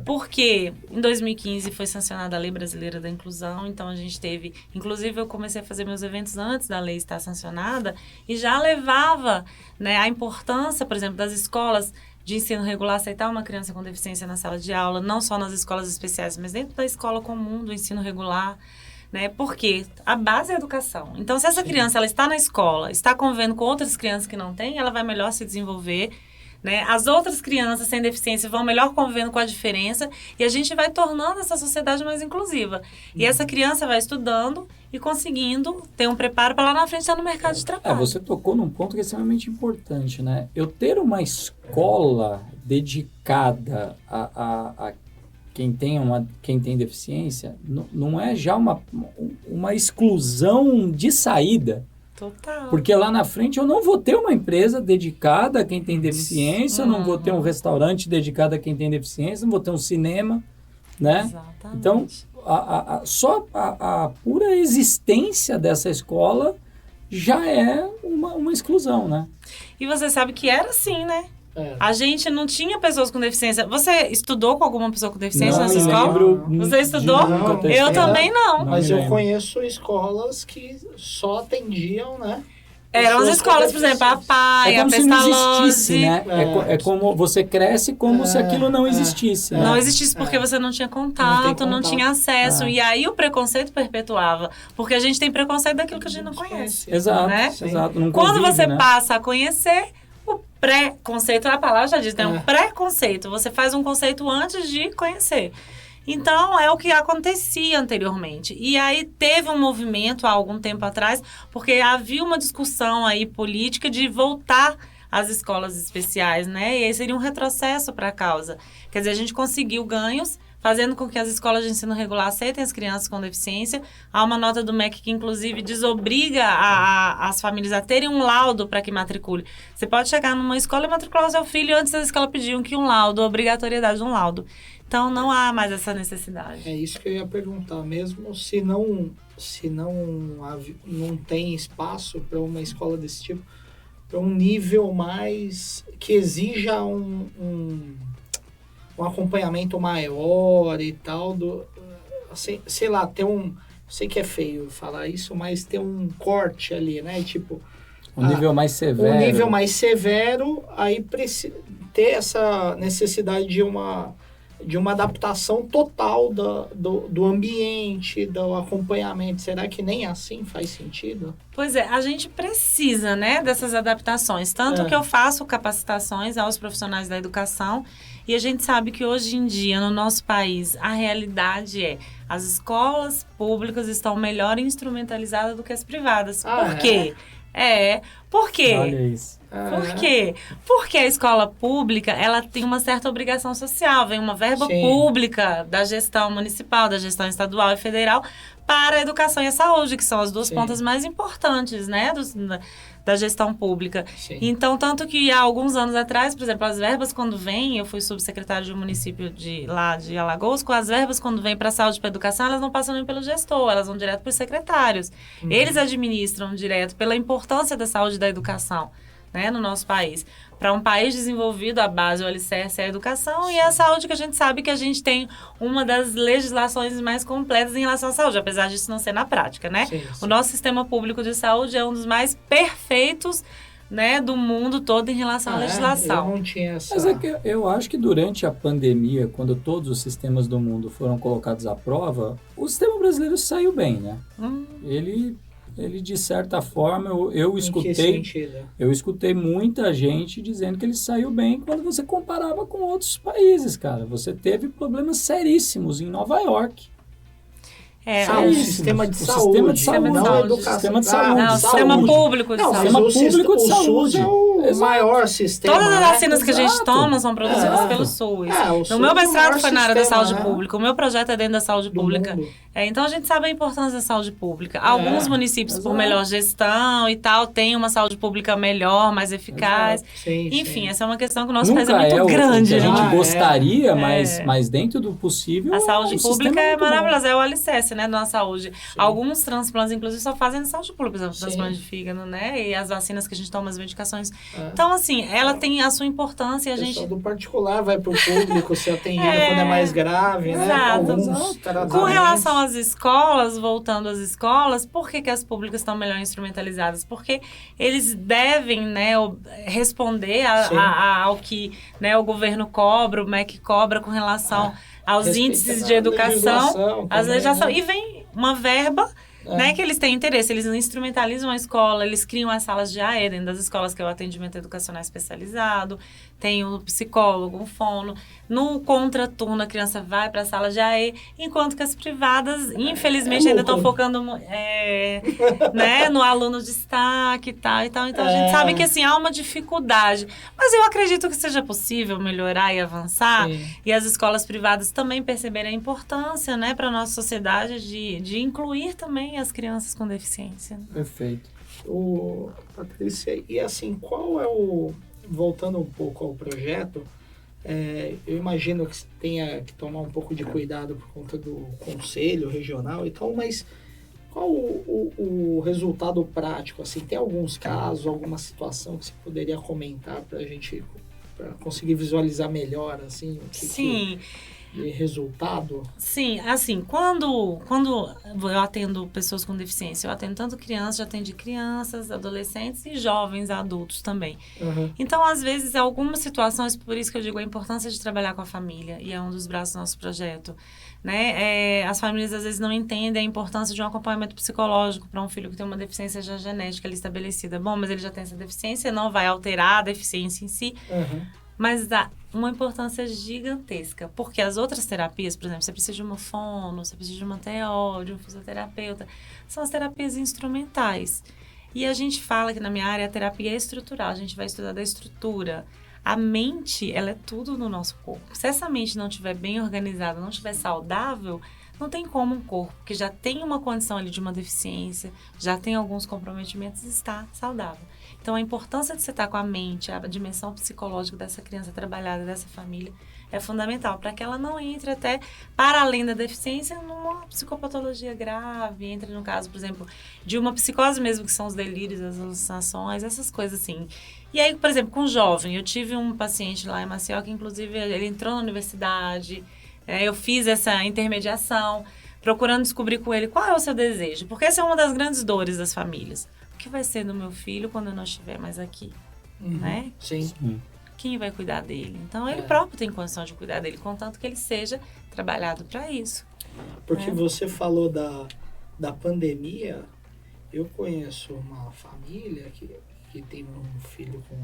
Porque em 2015 foi sancionada a Lei Brasileira da Inclusão, então a gente teve... Inclusive, eu comecei a fazer meus eventos antes da lei estar sancionada e já levava, né, a importância, por exemplo, das escolas de ensino regular aceitar uma criança com deficiência na sala de aula, não só nas escolas especiais, mas dentro da escola comum do ensino regular. Né? Porque a base é a educação. Então, se essa criança ela está na escola, está convivendo com outras crianças que não têm, ela vai melhor se desenvolver. Né? As outras crianças sem deficiência vão melhor convivendo com a diferença e a gente vai tornando essa sociedade mais inclusiva. E essa criança vai estudando e conseguindo ter um preparo para lá na frente estar no mercado de trabalho. Você tocou num ponto que é extremamente importante, né? Eu ter uma escola dedicada a quem tem deficiência, não é já uma exclusão de saída. Total. Porque lá na frente eu não vou ter uma empresa dedicada a quem tem deficiência, eu não vou ter um restaurante dedicado a quem tem deficiência, não vou ter um cinema, né? Exatamente. Então, só a pura existência dessa escola já é uma exclusão, né? E você sabe que era assim, né? É. A gente não tinha pessoas com deficiência. Você estudou com alguma pessoa com deficiência Não na sua me escola? lembro Você estudou? nunca ter Eu estudado. também não. Mas me eu lembro. conheço escolas que só atendiam, né? Eram as pessoas com escolas, por exemplo, a deficiência. PAI, É a como se não existisse, Pestalozzi. né? É como você cresce como se aquilo não existisse. Né? Não existisse porque você não tinha contato, não tinha acesso. E aí o preconceito perpetuava. Porque a gente tem preconceito daquilo que a gente não conhece. Exato, né? exato. Não Quando convive, você né? passa a conhecer, o preconceito, a palavra já diz, né? Um É. preconceito. Você faz um conceito antes de conhecer. Então, é o que acontecia anteriormente. E aí, teve um movimento há algum tempo atrás, porque havia uma discussão aí política de voltar às escolas especiais, né? E aí seria um retrocesso para a causa. Quer dizer, a gente conseguiu ganhos, fazendo com que as escolas de ensino regular aceitem as crianças com deficiência. Há uma nota do MEC que, inclusive, desobriga as famílias a terem um laudo para que matricule. Você pode chegar numa escola e matricular o seu filho antes da escola pediam que um laudo, a obrigatoriedade de um laudo. Então, não há mais essa necessidade. É isso que eu ia perguntar. Mesmo se não tem espaço para uma escola desse tipo, para um nível mais que exija um acompanhamento maior e tal, sei lá, ter sei que é feio falar isso, mas ter um corte ali, né? Tipo, Um nível mais severo. um nível mais severo, aí ter essa necessidade de uma adaptação total do ambiente, do acompanhamento. Será que nem assim faz sentido? Pois é, a gente precisa, né, dessas adaptações. Tanto que eu faço capacitações aos profissionais da educação e a gente sabe que hoje em dia, no nosso país, a realidade é as escolas públicas estão melhor instrumentalizadas do que as privadas. Por quê? Por quê? Olha isso. Por quê? Porque a escola pública, ela tem uma certa obrigação social, vem uma verba Sim. pública da gestão municipal, da gestão estadual e federal para a educação e a saúde, que são as duas Sim. pontas mais importantes, né, da gestão pública. Sim. Então, tanto que há alguns anos atrás, por exemplo, as verbas quando vêm, eu fui subsecretária de um município lá de Alagoas, com as verbas quando vêm para a saúde e para a educação, elas não passam nem pelo gestor, elas vão direto para os secretários. Eles administram direto pela importância da saúde e da educação, né, no nosso país. Para um país desenvolvido, a base, o alicerce é a educação e a saúde, que a gente sabe que a gente tem uma das legislações mais completas em relação à saúde, apesar disso não ser na prática, né? Sim, sim. O nosso sistema público de saúde é um dos mais perfeitos, né, do mundo todo em relação à legislação. Eu não tinha essa... Mas é que eu acho que durante a pandemia, quando todos os sistemas do mundo foram colocados à prova, o sistema brasileiro saiu bem, né? Ele ele de certa forma, eu Em que escutei sentido? eu escutei muita gente dizendo que ele saiu bem quando você comparava com outros países, cara. Você teve problemas seríssimos em Nova York. O sistema de saúde, não a educação. Sistema de saúde. Não, o sistema público de Não, saúde. mas o Público de SUS saúde. é o Exato. maior sistema. Todas as né? vacinas que a gente Exato. toma são produzidas Exato. pelo SUS. O SUS O meu é o mestrado maior foi na área da sistema, saúde né? pública. O meu projeto é dentro da saúde Do pública. mundo. Então, a gente sabe a importância da saúde pública. Alguns municípios, por exato. melhor gestão e tal, têm uma saúde pública melhor, mais eficaz. Sim, Enfim, sim. essa é uma questão que o nosso Nunca país é muito o grande. que a gente né? gostaria, É. mas dentro do possível... A saúde o pública sistema é muito bom. maravilhosa, é o alicerce, né, da nossa saúde. Alguns transplantes, inclusive, só fazem na saúde pública, por exemplo, Sim. transplante de fígado, né, e as vacinas que a gente toma, as medicações. É. Então, assim, ela tem a sua importância e a O pessoal gente... do particular vai pro público ser atendido quando é mais grave, né? Exato. Alguns tratamentos. Com relação às escolas, voltando às escolas, por que as públicas estão melhor instrumentalizadas? Porque eles devem, né, responder Sim. ao que, né, o governo cobra, o MEC cobra com relação aos Respeita índices a de educação, legislação as também, legislação. né? E vem uma verba, né, que eles têm interesse, eles instrumentalizam a escola, eles criam as salas de AE dentro das escolas, que é o atendimento educacional especializado, tem o psicólogo, um fono. No contraturno, a criança vai para a sala de AE, enquanto que as privadas, infelizmente, ainda estão focando né, no aluno de destaque e tal. Então, a gente sabe que, assim, há uma dificuldade. Mas eu acredito que seja possível melhorar e avançar. Sim. E as escolas privadas também perceberem a importância, né, para a nossa sociedade de incluir também as crianças com deficiência. Perfeito. Patrícia, e assim, qual é voltando um pouco ao projeto, eu imagino que você tenha que tomar um pouco de cuidado por conta do conselho regional e tal, mas qual o resultado prático? Assim, tem alguns casos, alguma situação que você poderia comentar para a gente pra conseguir visualizar melhor, assim, o que Sim. de resultado? Sim, assim, quando eu atendo pessoas com deficiência, eu atendo tanto crianças, já atendi crianças, adolescentes e jovens adultos também. Uhum. Então, às vezes, algumas situações, por isso que eu digo a importância de trabalhar com a família, e é um dos braços do nosso projeto, né? As famílias, às vezes, não entendem a importância de um acompanhamento psicológico para um filho que tem uma deficiência já genética ali estabelecida. Bom, mas ele já tem essa deficiência, não vai alterar a deficiência em si, mas dá uma importância gigantesca, porque as outras terapias, por exemplo, você precisa de uma fono, você precisa de uma TO, de um fisioterapeuta, são as terapias instrumentais. E a gente fala que na minha área a terapia é estrutural, a gente vai estudar da estrutura. A mente, ela é tudo no nosso corpo. Se essa mente não estiver bem organizada, não estiver saudável, não tem como um corpo que já tem uma condição ali de uma deficiência, já tem alguns comprometimentos, estar saudável. Então, a importância de você estar com a mente, a dimensão psicológica dessa criança trabalhada, dessa família, é fundamental para que ela não entre até, para além da deficiência, numa psicopatologia grave, entre no caso, por exemplo, de uma psicose mesmo, que são os delírios, as alucinações, essas coisas assim. E aí, por exemplo, com jovem, eu tive um paciente lá em Maceió que, inclusive, ele entrou na universidade, eu fiz essa intermediação, procurando descobrir com ele qual é o seu desejo, porque essa é uma das grandes dores das famílias. O que vai ser do meu filho quando eu não estiver mais aqui? Né? Sim. Quem vai cuidar dele? Então, ele próprio tem condição de cuidar dele, contanto que ele seja trabalhado para isso. Porque você falou da pandemia, eu conheço uma família que tem um filho com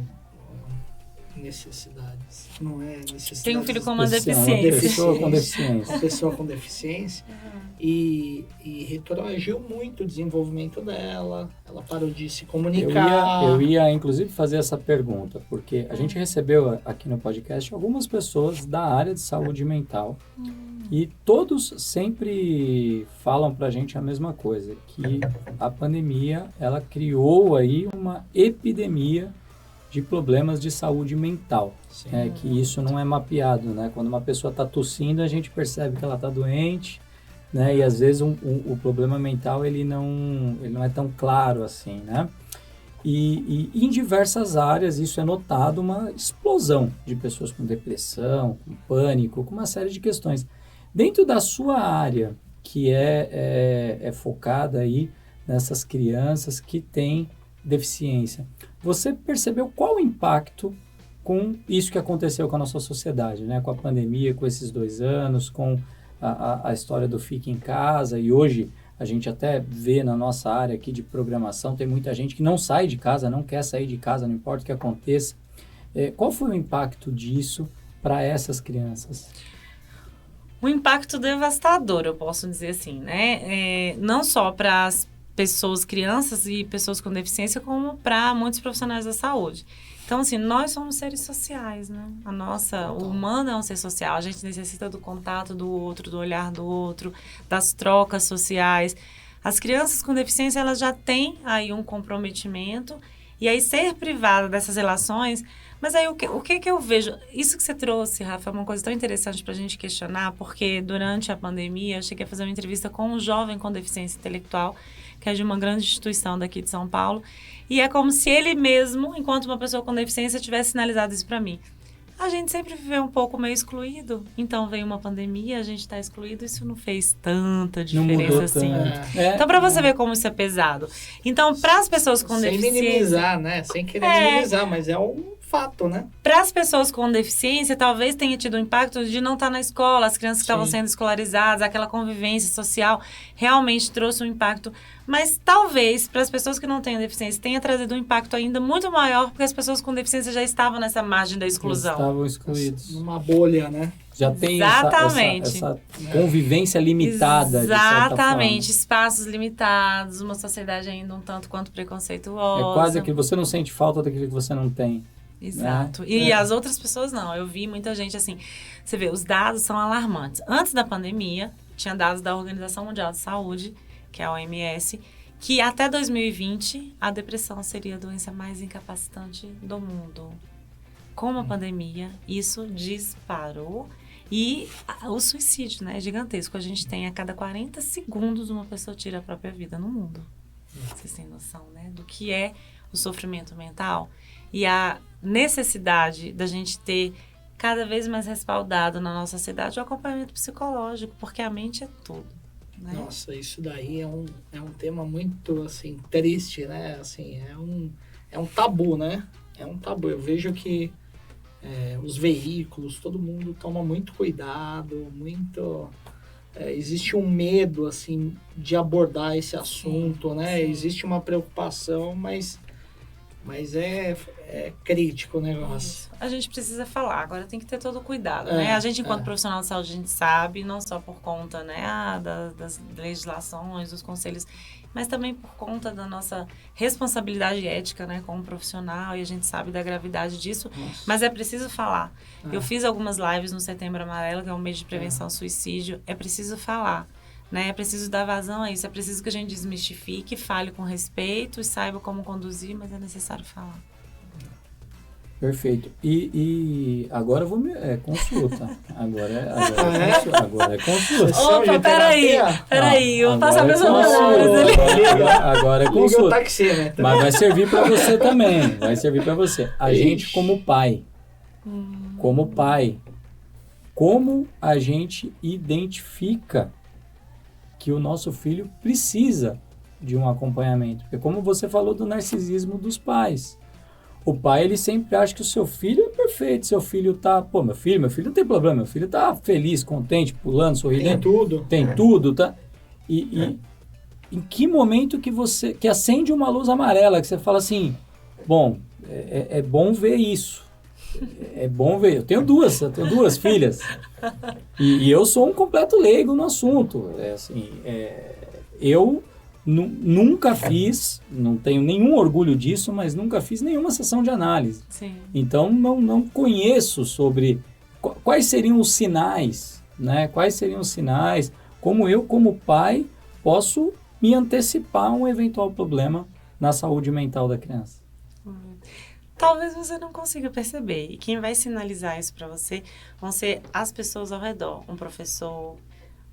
necessidades. Não é necessidades. Tem um filho com uma Uma deficiência. pessoa com deficiência. Uma pessoa com deficiência. E retroagiu muito o desenvolvimento dela. Ela parou de se comunicar. Eu ia, inclusive, fazer essa pergunta, porque a gente recebeu aqui no podcast algumas pessoas da área de saúde mental e todos sempre falam pra gente a mesma coisa, que a pandemia, ela criou aí uma epidemia de problemas de saúde mental, que isso não é mapeado, né? Quando uma pessoa está tossindo, a gente percebe que ela está doente, né? E às vezes o problema mental ele não é tão claro assim, né? E em diversas áreas isso é notado, uma explosão de pessoas com depressão, com pânico, com uma série de questões. Dentro da sua área, que é focada aí nessas crianças que têm deficiência, você percebeu qual o impacto com isso que aconteceu com a nossa sociedade, né? Com a pandemia, com esses 2 anos, com a história do Fique em Casa, e hoje a gente até vê na nossa área aqui de programação, tem muita gente que não sai de casa, não quer sair de casa, não importa o que aconteça. Qual foi o impacto disso para essas crianças? Um impacto devastador, eu posso dizer assim, né? Não só para as pessoas, crianças e pessoas com deficiência, como para muitos profissionais da saúde. Então, assim, nós somos seres sociais, né? O humano é um ser social, a gente necessita do contato do outro, do olhar do outro, das trocas sociais. As crianças com deficiência, elas já têm aí um comprometimento, e aí ser privada dessas relações... Mas aí, o que eu vejo? Isso que você trouxe, Rafa, é uma coisa tão interessante para a gente questionar, porque durante a pandemia eu cheguei a fazer uma entrevista com um jovem com deficiência intelectual, que é de uma grande instituição daqui de São Paulo, e é como se ele mesmo, enquanto uma pessoa com deficiência, tivesse sinalizado isso para mim. A gente sempre viveu um pouco meio excluído, então veio uma pandemia, a gente está excluído, isso não fez tanta diferença assim. Então, para você ver como isso é pesado. Então, para as pessoas com deficiência... Sem minimizar, né? Sem querer minimizar, mas é um fato, né? Para as pessoas com deficiência, talvez tenha tido o impacto de não estar na escola, as crianças que estavam sendo escolarizadas, aquela convivência social, realmente trouxe um impacto. Mas talvez, para as pessoas que não têm deficiência, tenha trazido um impacto ainda muito maior, porque as pessoas com deficiência já estavam nessa margem da exclusão. Estavam excluídos. Numa bolha, né? Já tem essa convivência limitada. Exatamente, espaços limitados, uma sociedade ainda um tanto quanto preconceituosa. É quase que você não sente falta daquilo que você não tem. Exato. Né? E as outras pessoas não. Eu vi muita gente assim... Você vê, os dados são alarmantes. Antes da pandemia, tinha dados da Organização Mundial de Saúde, que é a OMS, que até 2020 a depressão seria a doença mais incapacitante do mundo. Com a pandemia, isso disparou. E o suicídio, né, é gigantesco. A gente tem a cada 40 segundos uma pessoa tira a própria vida no mundo. Vocês têm noção, né, do que é o sofrimento mental? E a necessidade da gente ter cada vez mais respaldado na nossa cidade o acompanhamento psicológico, porque a mente é tudo. Né? Nossa, isso daí é um tema muito, assim, triste, né? Assim, é um tabu, né? É um tabu. Eu vejo que os veículos, todo mundo toma muito cuidado, existe um medo, assim, de abordar esse assunto, né? Sim. Existe uma preocupação, mas é crítico o negócio. Isso. A gente precisa falar, agora tem que ter todo o cuidado, né? A gente, enquanto profissional de saúde, a gente sabe, não só por conta, né, das legislações, dos conselhos, mas também por conta da nossa responsabilidade ética, né, como profissional, e a gente sabe da gravidade disso, mas é preciso falar. Eu fiz algumas lives no Setembro Amarelo, que é um mês de prevenção ao suicídio, é preciso falar. Né? É preciso dar vazão a isso, é preciso que a gente desmistifique, fale com respeito e saiba como conduzir, mas é necessário falar. Perfeito. E agora eu vou consulta. Agora é consulta. Opa, peraí, eu vou passar meus honorários ali. Agora é consulta. Mas vai servir para você também, A gente como pai, como a gente identifica que o nosso filho precisa de um acompanhamento. Porque como você falou do narcisismo dos pais, o pai, ele sempre acha que o seu filho é perfeito, seu filho tá... meu filho não tem problema, meu filho tá feliz, contente, pulando, sorrindo. Tem tudo, tá? E em que momento que acende uma luz amarela, que você fala assim, bom, é bom ver isso. É bom ver. Eu tenho duas filhas. E eu sou um completo leigo no assunto. Eu nunca fiz, não tenho nenhum orgulho disso, mas nunca fiz nenhuma sessão de análise. Sim. Então, não conheço sobre quais seriam os sinais, né? Quais seriam os sinais, como eu, como pai, posso me antecipar a um eventual problema na saúde mental da criança. Talvez você não consiga perceber. E quem vai sinalizar isso para você vão ser as pessoas ao redor. Um professor,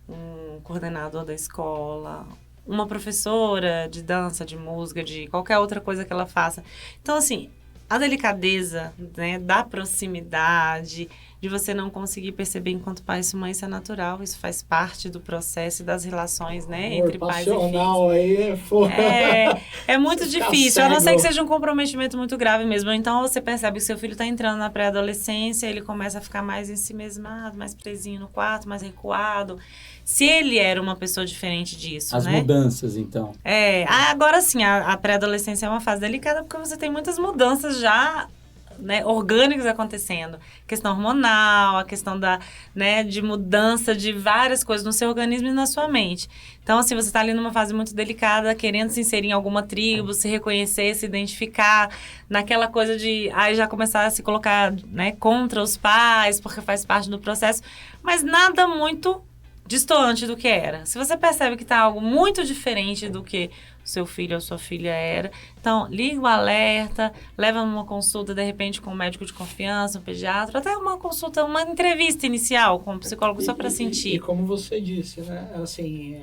um coordenador da escola, uma professora de dança, de música, de qualquer outra coisa que ela faça. Então, assim, a delicadeza, né, da proximidade, de você não conseguir perceber enquanto pai e mãe, isso é natural, isso faz parte do processo e das relações, né, entre pais e filhos. Aí é muito Você fica difícil, a não ser cego. que seja um comprometimento muito grave mesmo. Então, você percebe que seu filho está entrando na pré-adolescência, ele começa a ficar mais ensimesmado, mais presinho no quarto, mais recuado. Se ele era uma pessoa diferente disso, As né? mudanças, então. Agora sim, a pré-adolescência é uma fase delicada porque você tem muitas mudanças já, né, orgânicas acontecendo. Questão hormonal, a questão de mudança de várias coisas no seu organismo e na sua mente. Então, assim, você está ali numa fase muito delicada, querendo se inserir em alguma tribo, se reconhecer, se identificar, naquela coisa de já começar a se colocar, né, contra os pais, porque faz parte do processo, mas nada muito distoante do que era. Se você percebe que está algo muito diferente do que o seu filho ou sua filha era, então liga o alerta, leva uma consulta de repente com um médico de confiança, um pediatra, até uma consulta, uma entrevista inicial com um psicólogo só para sentir. E como você disse, né, assim,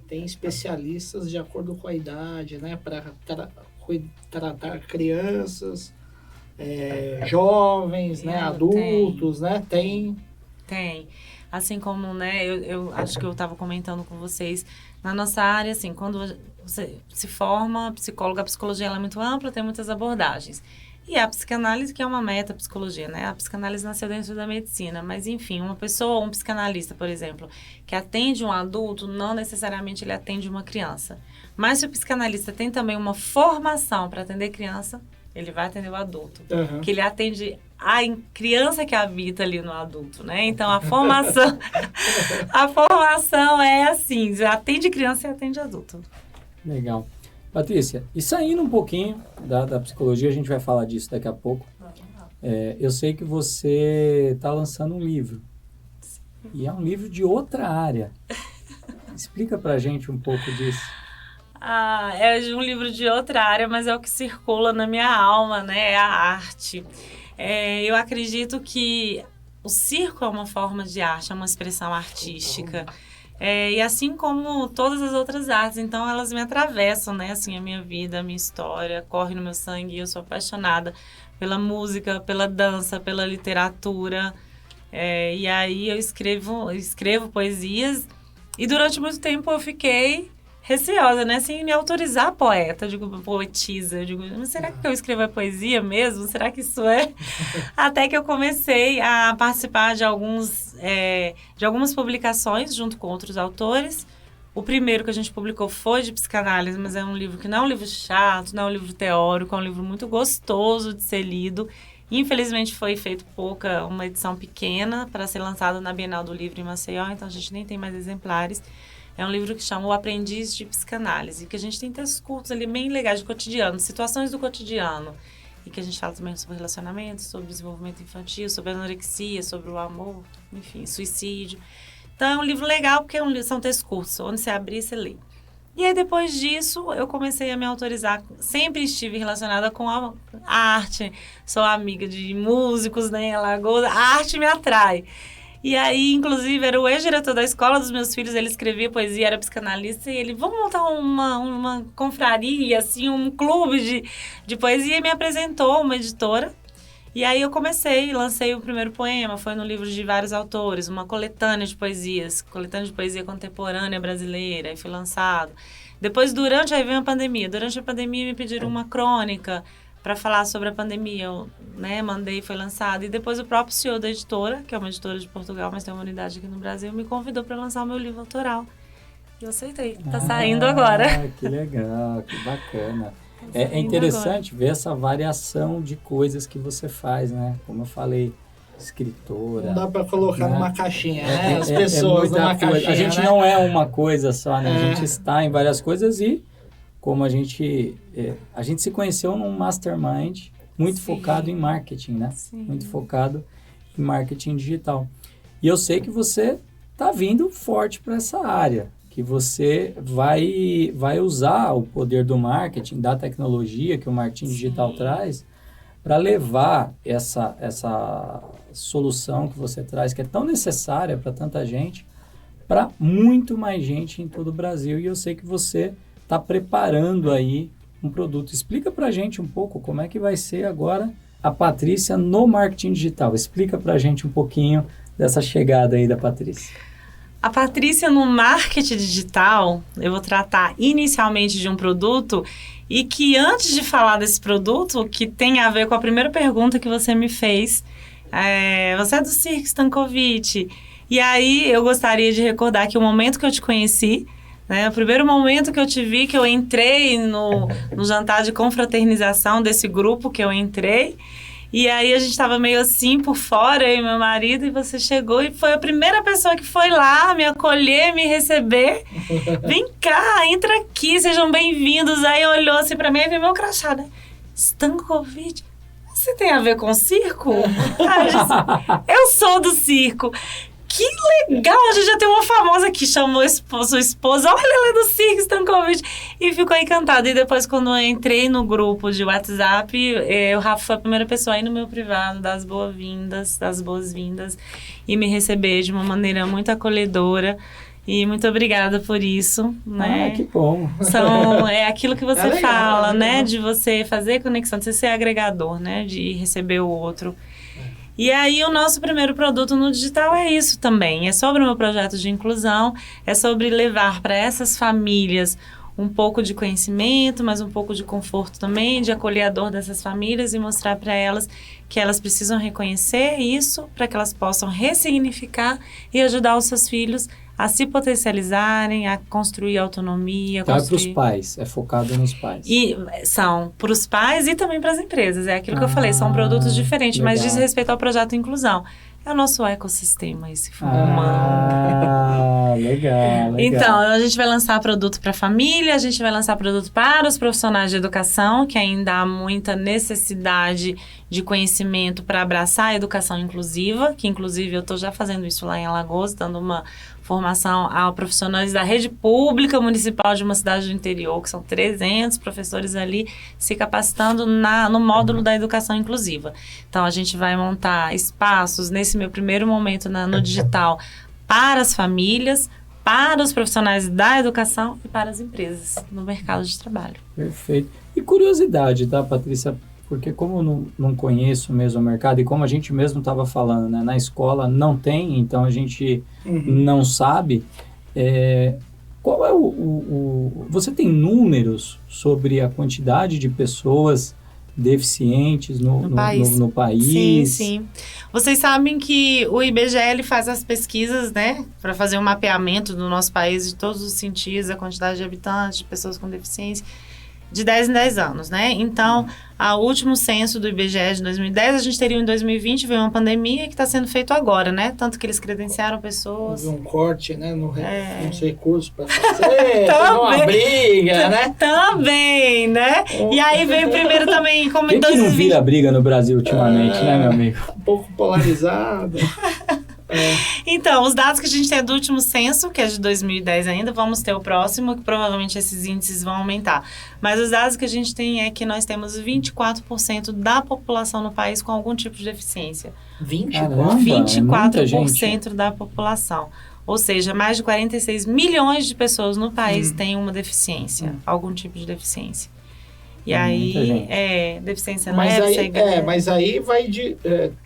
tem especialistas de acordo com a idade, né, para tratar crianças, jovens, né, adultos, né, tem. Assim como, né, eu acho que eu estava comentando com vocês, na nossa área, assim, quando você se forma a psicologia ela é muito ampla, tem muitas abordagens. E a psicanálise, que é uma metapsicologia, né? A psicanálise nasceu dentro da medicina, mas enfim, uma pessoa, um psicanalista, por exemplo, que atende um adulto, não necessariamente ele atende uma criança. Mas se o psicanalista tem também uma formação para atender criança, ele vai atender o adulto. Uhum. Que ele atende a criança que habita ali no adulto, né? Então, a formação é assim, atende criança e atende adulto. Legal. Patrícia, e saindo um pouquinho da psicologia, a gente vai falar disso daqui a pouco. Eu sei que você está lançando um livro. Sim. E é um livro de outra área. Explica pra gente um pouco disso. É um livro de outra área, mas é o que circula na minha alma, né? É a arte. Eu acredito que o circo é uma forma de arte, é uma expressão artística. E assim como todas as outras artes, então elas me atravessam, né? Assim, a minha vida, a minha história, corre no meu sangue. Eu sou apaixonada pela música, pela dança, pela literatura. E aí eu escrevo poesias. E durante muito tempo eu fiquei receosa, né? Sem me autorizar poeta, eu digo poetisa. Eu digo, mas será que eu escrevo a poesia mesmo? Será que isso é? Até que eu comecei a participar de algumas publicações junto com outros autores. O primeiro que a gente publicou foi de psicanálise, mas é um livro que não é um livro chato, não é um livro teórico, é um livro muito gostoso de ser lido. Infelizmente foi feito uma edição pequena para ser lançado na Bienal do Livro em Maceió, então a gente nem tem mais exemplares. É um livro que chama O Aprendiz de Psicanálise, que a gente tem textos curtos ali bem legais de cotidiano, situações do cotidiano. E que a gente fala também sobre relacionamento, sobre desenvolvimento infantil, sobre anorexia, sobre o amor, enfim, suicídio. Então é um livro legal porque são textos curtos, onde você abrir e você lê. E aí depois disso eu comecei a me autorizar, sempre estive relacionada com a arte, sou amiga de músicos, né, em Alagoas, a arte me atrai. E aí, inclusive, era o ex-diretor da escola dos meus filhos, ele escrevia poesia, era psicanalista, e ele, vamos montar uma confraria, assim, um clube de poesia, e me apresentou uma editora. E aí eu lancei o primeiro poema, foi no livro de vários autores, uma coletânea de poesia contemporânea brasileira, e foi lançado. Depois, aí veio a pandemia. Durante a pandemia me pediram uma crônica para falar sobre a pandemia, eu, né, mandei, foi lançado. E depois o próprio CEO da editora, que é uma editora de Portugal, mas tem uma unidade aqui no Brasil, me convidou para lançar o meu livro autoral. E eu aceitei. Tá saindo agora. Que legal, que bacana. É interessante ver essa variação de coisas que você faz, né? Como eu falei, escritora. Não dá para colocar numa caixinha, né? As pessoas numa caixinha. A gente não é uma coisa só, né? A gente está em várias coisas e como a gente se conheceu num mastermind muito focado em marketing, né? Sim. Muito focado em marketing digital. E eu sei que você está vindo forte para essa área, que você vai usar o poder do marketing, da tecnologia que o marketing digital traz, para levar essa solução que você traz, que é tão necessária para tanta gente, para muito mais gente em todo o Brasil. E eu sei que você está preparando aí um produto. Explica para a gente um pouco como é que vai ser agora a Patrícia no marketing digital? Explica pra gente um pouquinho dessa chegada aí da Patrícia. A Patrícia no marketing digital, eu vou tratar inicialmente de um produto e que antes de falar desse produto, que tem a ver com a primeira pergunta que você me fez, você é do Circo Stankovic. E aí eu gostaria de recordar que o momento que eu te conheci, né, o primeiro momento que eu te vi, que eu entrei no jantar de confraternização desse grupo que eu entrei, e aí a gente estava meio assim por fora, eu e meu marido, e você chegou e foi a primeira pessoa que foi lá me acolher, me receber. Vem cá, entra aqui, sejam bem-vindos. Aí olhou assim pra mim e viu meu crachá, né? Stankovic, você tem a ver com circo? Aí eu disse, eu sou do circo. Que legal, a gente já tem uma famosa que chamou sua esposa, olha, ela é do Circo Stankovic, e ficou encantada. E depois, quando eu entrei no grupo de WhatsApp, o Rafa foi a primeira pessoa aí no meu privado, das boas-vindas, e me receber de uma maneira muito acolhedora. E muito obrigada por isso, né? Ah, que bom. É aquilo que você legal, fala, é né? legal. De você fazer conexão, de você ser agregador, né? De receber o outro. E aí, o nosso primeiro produto no digital é isso também. É sobre o meu projeto de inclusão, é sobre levar para essas famílias um pouco de conhecimento, mas um pouco de conforto também, de acolhedor dessas famílias e mostrar para elas que elas precisam reconhecer isso para que elas possam ressignificar e ajudar os seus filhos a se potencializarem, a construir autonomia. Então é para os pais, é focado nos pais. E são para os pais e também para as empresas. É aquilo que eu falei, são produtos diferentes, legal. mas diz respeito ao projeto Inclusão. É o nosso ecossistema, esse fundo humano. Legal. Então, a gente vai lançar produto para a família, a gente vai lançar produto para os profissionais de educação, que ainda há muita necessidade de conhecimento para abraçar a educação inclusiva, que inclusive eu estou já fazendo isso lá em Alagoas, dando uma formação a profissionais da rede pública municipal de uma cidade do interior, que são 300 professores ali se capacitando no módulo da educação inclusiva. Então, a gente vai montar espaços, nesse meu primeiro momento no digital, para as famílias, para os profissionais da educação e para as empresas no mercado de trabalho. Perfeito. E curiosidade, tá, Patrícia? Porque como eu não conheço mesmo o mercado, e como a gente mesmo estava falando, né, na escola não tem, então a gente não sabe, qual é você tem números sobre a quantidade de pessoas deficientes no país? Sim. Vocês sabem que o IBGE ele faz as pesquisas, né, para fazer um mapeamento do nosso país de todos os sentidos, a quantidade de habitantes, de pessoas com deficiência, de 10 em 10 anos, né? Então, o último censo do IBGE de 2010, a gente teria em 2020, veio uma pandemia que está sendo feito agora, né? Tanto que eles credenciaram pessoas. Houve um corte, né, nos recursos para fazer, uma briga, né? Também, né? E aí veio primeiro também, como em 2020... não vira briga no Brasil ultimamente, né, meu amigo? Um pouco polarizado. Então, os dados que a gente tem do último censo, que é de 2010 ainda, vamos ter o próximo, que provavelmente esses índices vão aumentar. Mas os dados que a gente tem é que nós temos 24% da população no país com algum tipo de deficiência. 24% da população. Ou seja, mais de 46 milhões de pessoas no país têm uma deficiência, algum tipo de deficiência. E aí, deficiência leve, mas aí vai de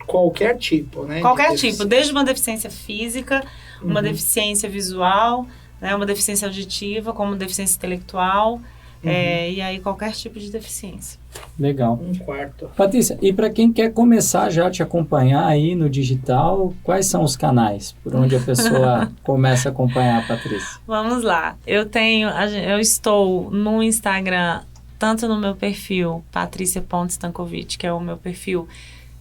qualquer tipo, né? Qualquer tipo, desde uma deficiência física, uma deficiência visual, né, uma deficiência auditiva, como deficiência intelectual, e aí qualquer tipo de deficiência. Legal. Um quarto. Patrícia, e para quem quer começar já a te acompanhar aí no digital, quais são os canais por onde a pessoa começa a acompanhar a Patrícia? Vamos lá. Eu estou no Instagram, tanto no meu perfil, Patrícia.Stankovic, que é o meu perfil,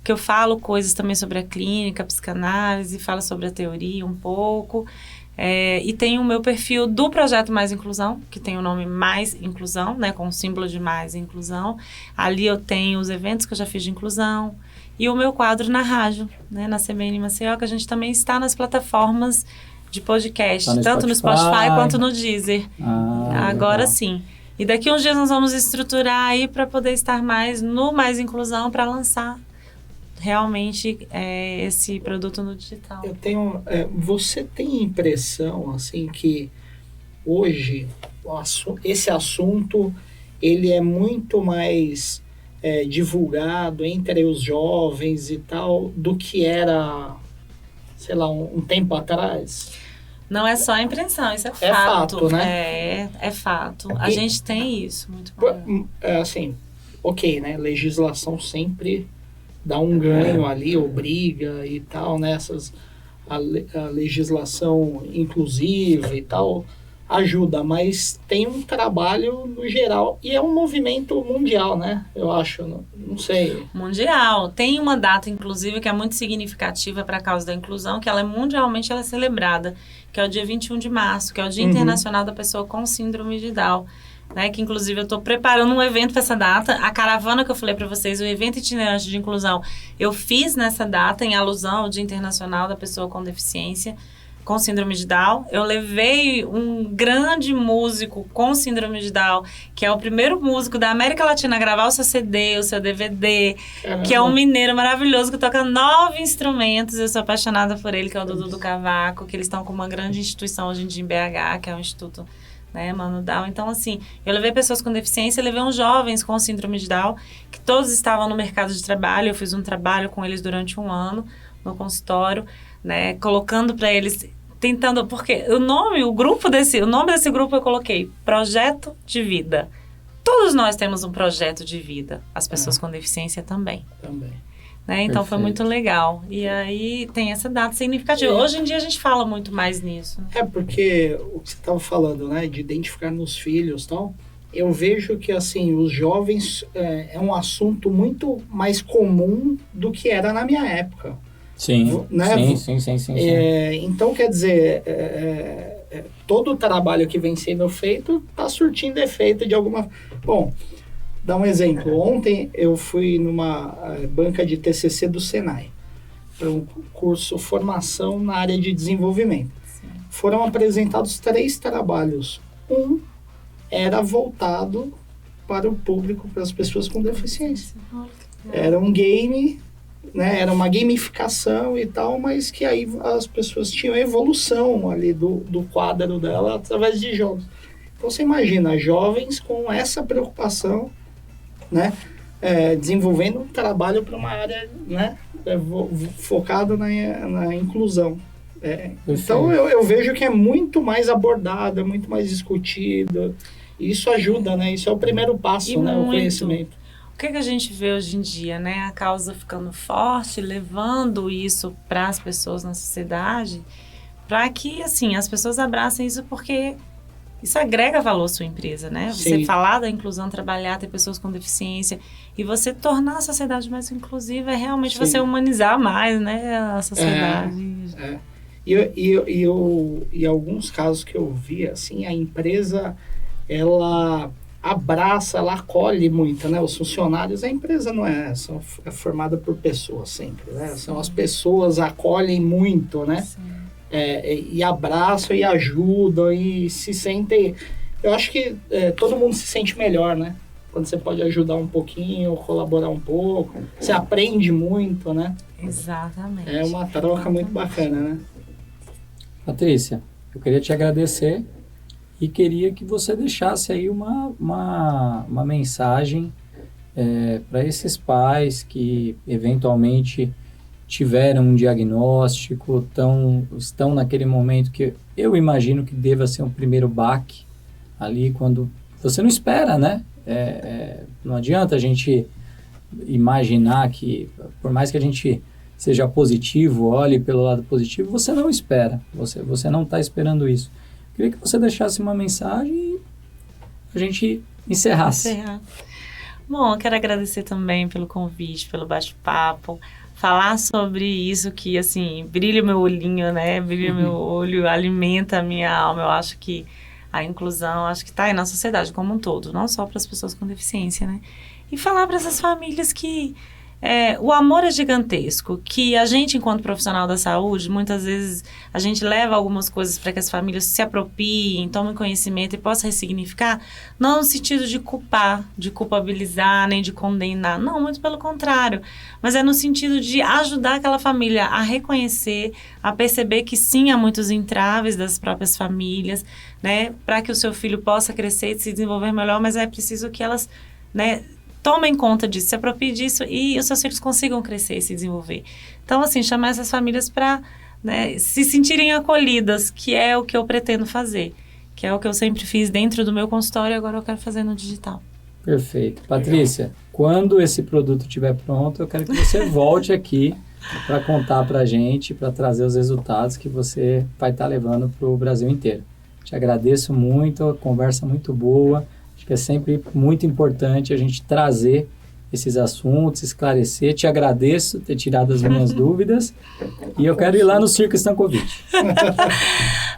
que eu falo coisas também sobre a clínica, a psicanálise, falo sobre a teoria um pouco. E tem o meu perfil do Projeto Mais Inclusão, que tem o nome Mais Inclusão, né, com o símbolo de Mais Inclusão. Ali eu tenho os eventos que eu já fiz de inclusão. E o meu quadro na rádio, né, na CBN Maceió, que a gente também está nas plataformas de podcast, tanto no Spotify quanto no Deezer. Agora legal. Sim. E daqui uns dias nós vamos estruturar aí para poder estar mais no Mais Inclusão para lançar realmente esse produto no digital. Eu tenho, você tem impressão assim que hoje esse assunto ele é muito mais divulgado entre os jovens e tal do que era, sei lá, um tempo atrás? Não é só a impressão, isso é fato. É fato, né? É fato. A gente tem isso, muito bom. Assim, ok, né? Legislação sempre dá um ganho ali, obriga e tal, né? A legislação inclusiva e tal ajuda, mas tem um trabalho no geral e é um movimento mundial, né? Eu acho, não sei. Mundial. Tem uma data, inclusive, que é muito significativa para a causa da inclusão, que ela é mundialmente ela é celebrada, que é o dia 21 de março, que é o Dia Internacional da Pessoa com Síndrome de Down. Né, que inclusive eu estou preparando um evento para essa data. A caravana que eu falei para vocês, o evento itinerante de inclusão, eu fiz nessa data em alusão ao Dia Internacional da Pessoa com Deficiência, com Síndrome de Down. Eu levei um grande músico com Síndrome de Down, que é o primeiro músico da América Latina a gravar o seu CD, o seu DVD, que é um mineiro maravilhoso que toca 9 instrumentos. Eu sou apaixonada por ele, que é o Dudu do Cavaco, que eles estão com uma grande instituição hoje em dia em BH, que é o Instituto, né, Mano Down. Então, assim, eu levei pessoas com deficiência, levei uns jovens com síndrome de Down, que todos estavam no mercado de trabalho. Eu fiz um trabalho com eles durante um ano no consultório, né, colocando para eles, tentando, porque o nome desse grupo eu coloquei Projeto de Vida. Todos nós temos um projeto de vida, as pessoas com deficiência também. Né? Então, perfeito. Foi muito legal. E aí tem essa data significativa. Hoje em dia a gente fala muito mais nisso. É porque o que você estava falando, né, de identificar nos filhos e tal, eu vejo que assim, os jovens é um assunto muito mais comum do que era na minha época. Sim, né? sim. Então, quer dizer, todo o trabalho que vem sendo feito está surtindo efeito de alguma... Bom, dá um exemplo. Ontem eu fui numa banca de TCC do Senai, para um curso Formação na área de desenvolvimento. Sim. Foram apresentados 3 trabalhos. Um era voltado para o público, para as pessoas com deficiência. Era um game, né? Era uma gamificação e tal, mas que aí as pessoas tinham evolução ali do quadro dela através de jogos. Então você imagina, jovens com essa preocupação, né, desenvolvendo um trabalho para uma área, né, focado na inclusão. Então eu vejo que é muito mais abordado, é muito mais discutido. E isso ajuda, né? Isso é o primeiro passo, né, o conhecimento. O que a gente vê hoje em dia, né? A causa ficando forte, levando isso para as pessoas na sociedade, para que, assim, as pessoas abracem isso, porque isso agrega valor à sua empresa, né? Você Sim. falar da inclusão, trabalhar, ter pessoas com deficiência e você tornar a sociedade mais inclusiva é realmente Sim. você humanizar mais, né, a sociedade. E alguns casos que eu vi, assim, a empresa, ela abraça, ela acolhe muito, né? Os funcionários, a empresa não é formada por pessoas sempre, né? São as pessoas acolhem muito, né? E abraçam e ajudam e se sentem... Eu acho que todo mundo se sente melhor, né? Quando você pode ajudar um pouquinho, colaborar um pouco. Você aprende muito, né? Exatamente. É uma troca muito bacana, né? Patrícia, eu queria te agradecer e queria que você deixasse aí uma mensagem para esses pais que eventualmente tiveram um diagnóstico, estão naquele momento que eu imagino que deva ser um primeiro baque ali, quando você não espera, né? Não adianta a gente imaginar que, por mais que a gente seja positivo, olhe pelo lado positivo, você não espera, você não está esperando isso. Queria que você deixasse uma mensagem e a gente encerrasse. Bom, eu quero agradecer também pelo convite, pelo bate-papo, falar sobre isso que, assim, brilha o meu olhinho, né? Brilha o meu olho, alimenta a minha alma. Eu acho que a inclusão, acho que está aí na sociedade como um todo, não só para as pessoas com deficiência, né? E falar para essas famílias que o amor é gigantesco, que a gente, enquanto profissional da saúde, muitas vezes a gente leva algumas coisas para que as famílias se apropriem, tomem conhecimento e possam ressignificar, não no sentido de culpar, de culpabilizar, nem de condenar, não, muito pelo contrário, mas é no sentido de ajudar aquela família a reconhecer, a perceber que sim, há muitos entraves das próprias famílias, né, para que o seu filho possa crescer e se desenvolver melhor, mas é preciso que elas, né, tomem conta disso, se apropiem disso e os seus filhos consigam crescer e se desenvolver. Então, assim, chamar essas famílias para, né, se sentirem acolhidas, que é o que eu pretendo fazer, que é o que eu sempre fiz dentro do meu consultório e agora eu quero fazer no digital. Perfeito. Patrícia, quando esse produto estiver pronto, eu quero que você volte aqui para contar para a gente, para trazer os resultados que você vai estar levando para o Brasil inteiro. Te agradeço muito, a conversa muito boa. Acho que é sempre muito importante a gente trazer esses assuntos, esclarecer. Te agradeço ter tirado as minhas dúvidas e eu quero ir lá no Circo Stankovic.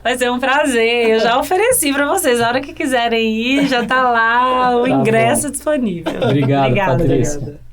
Vai ser um prazer. Eu já ofereci para vocês. A hora que quiserem ir, já está lá o ingresso disponível. Obrigado, Obrigada. Patrícia. Obrigada.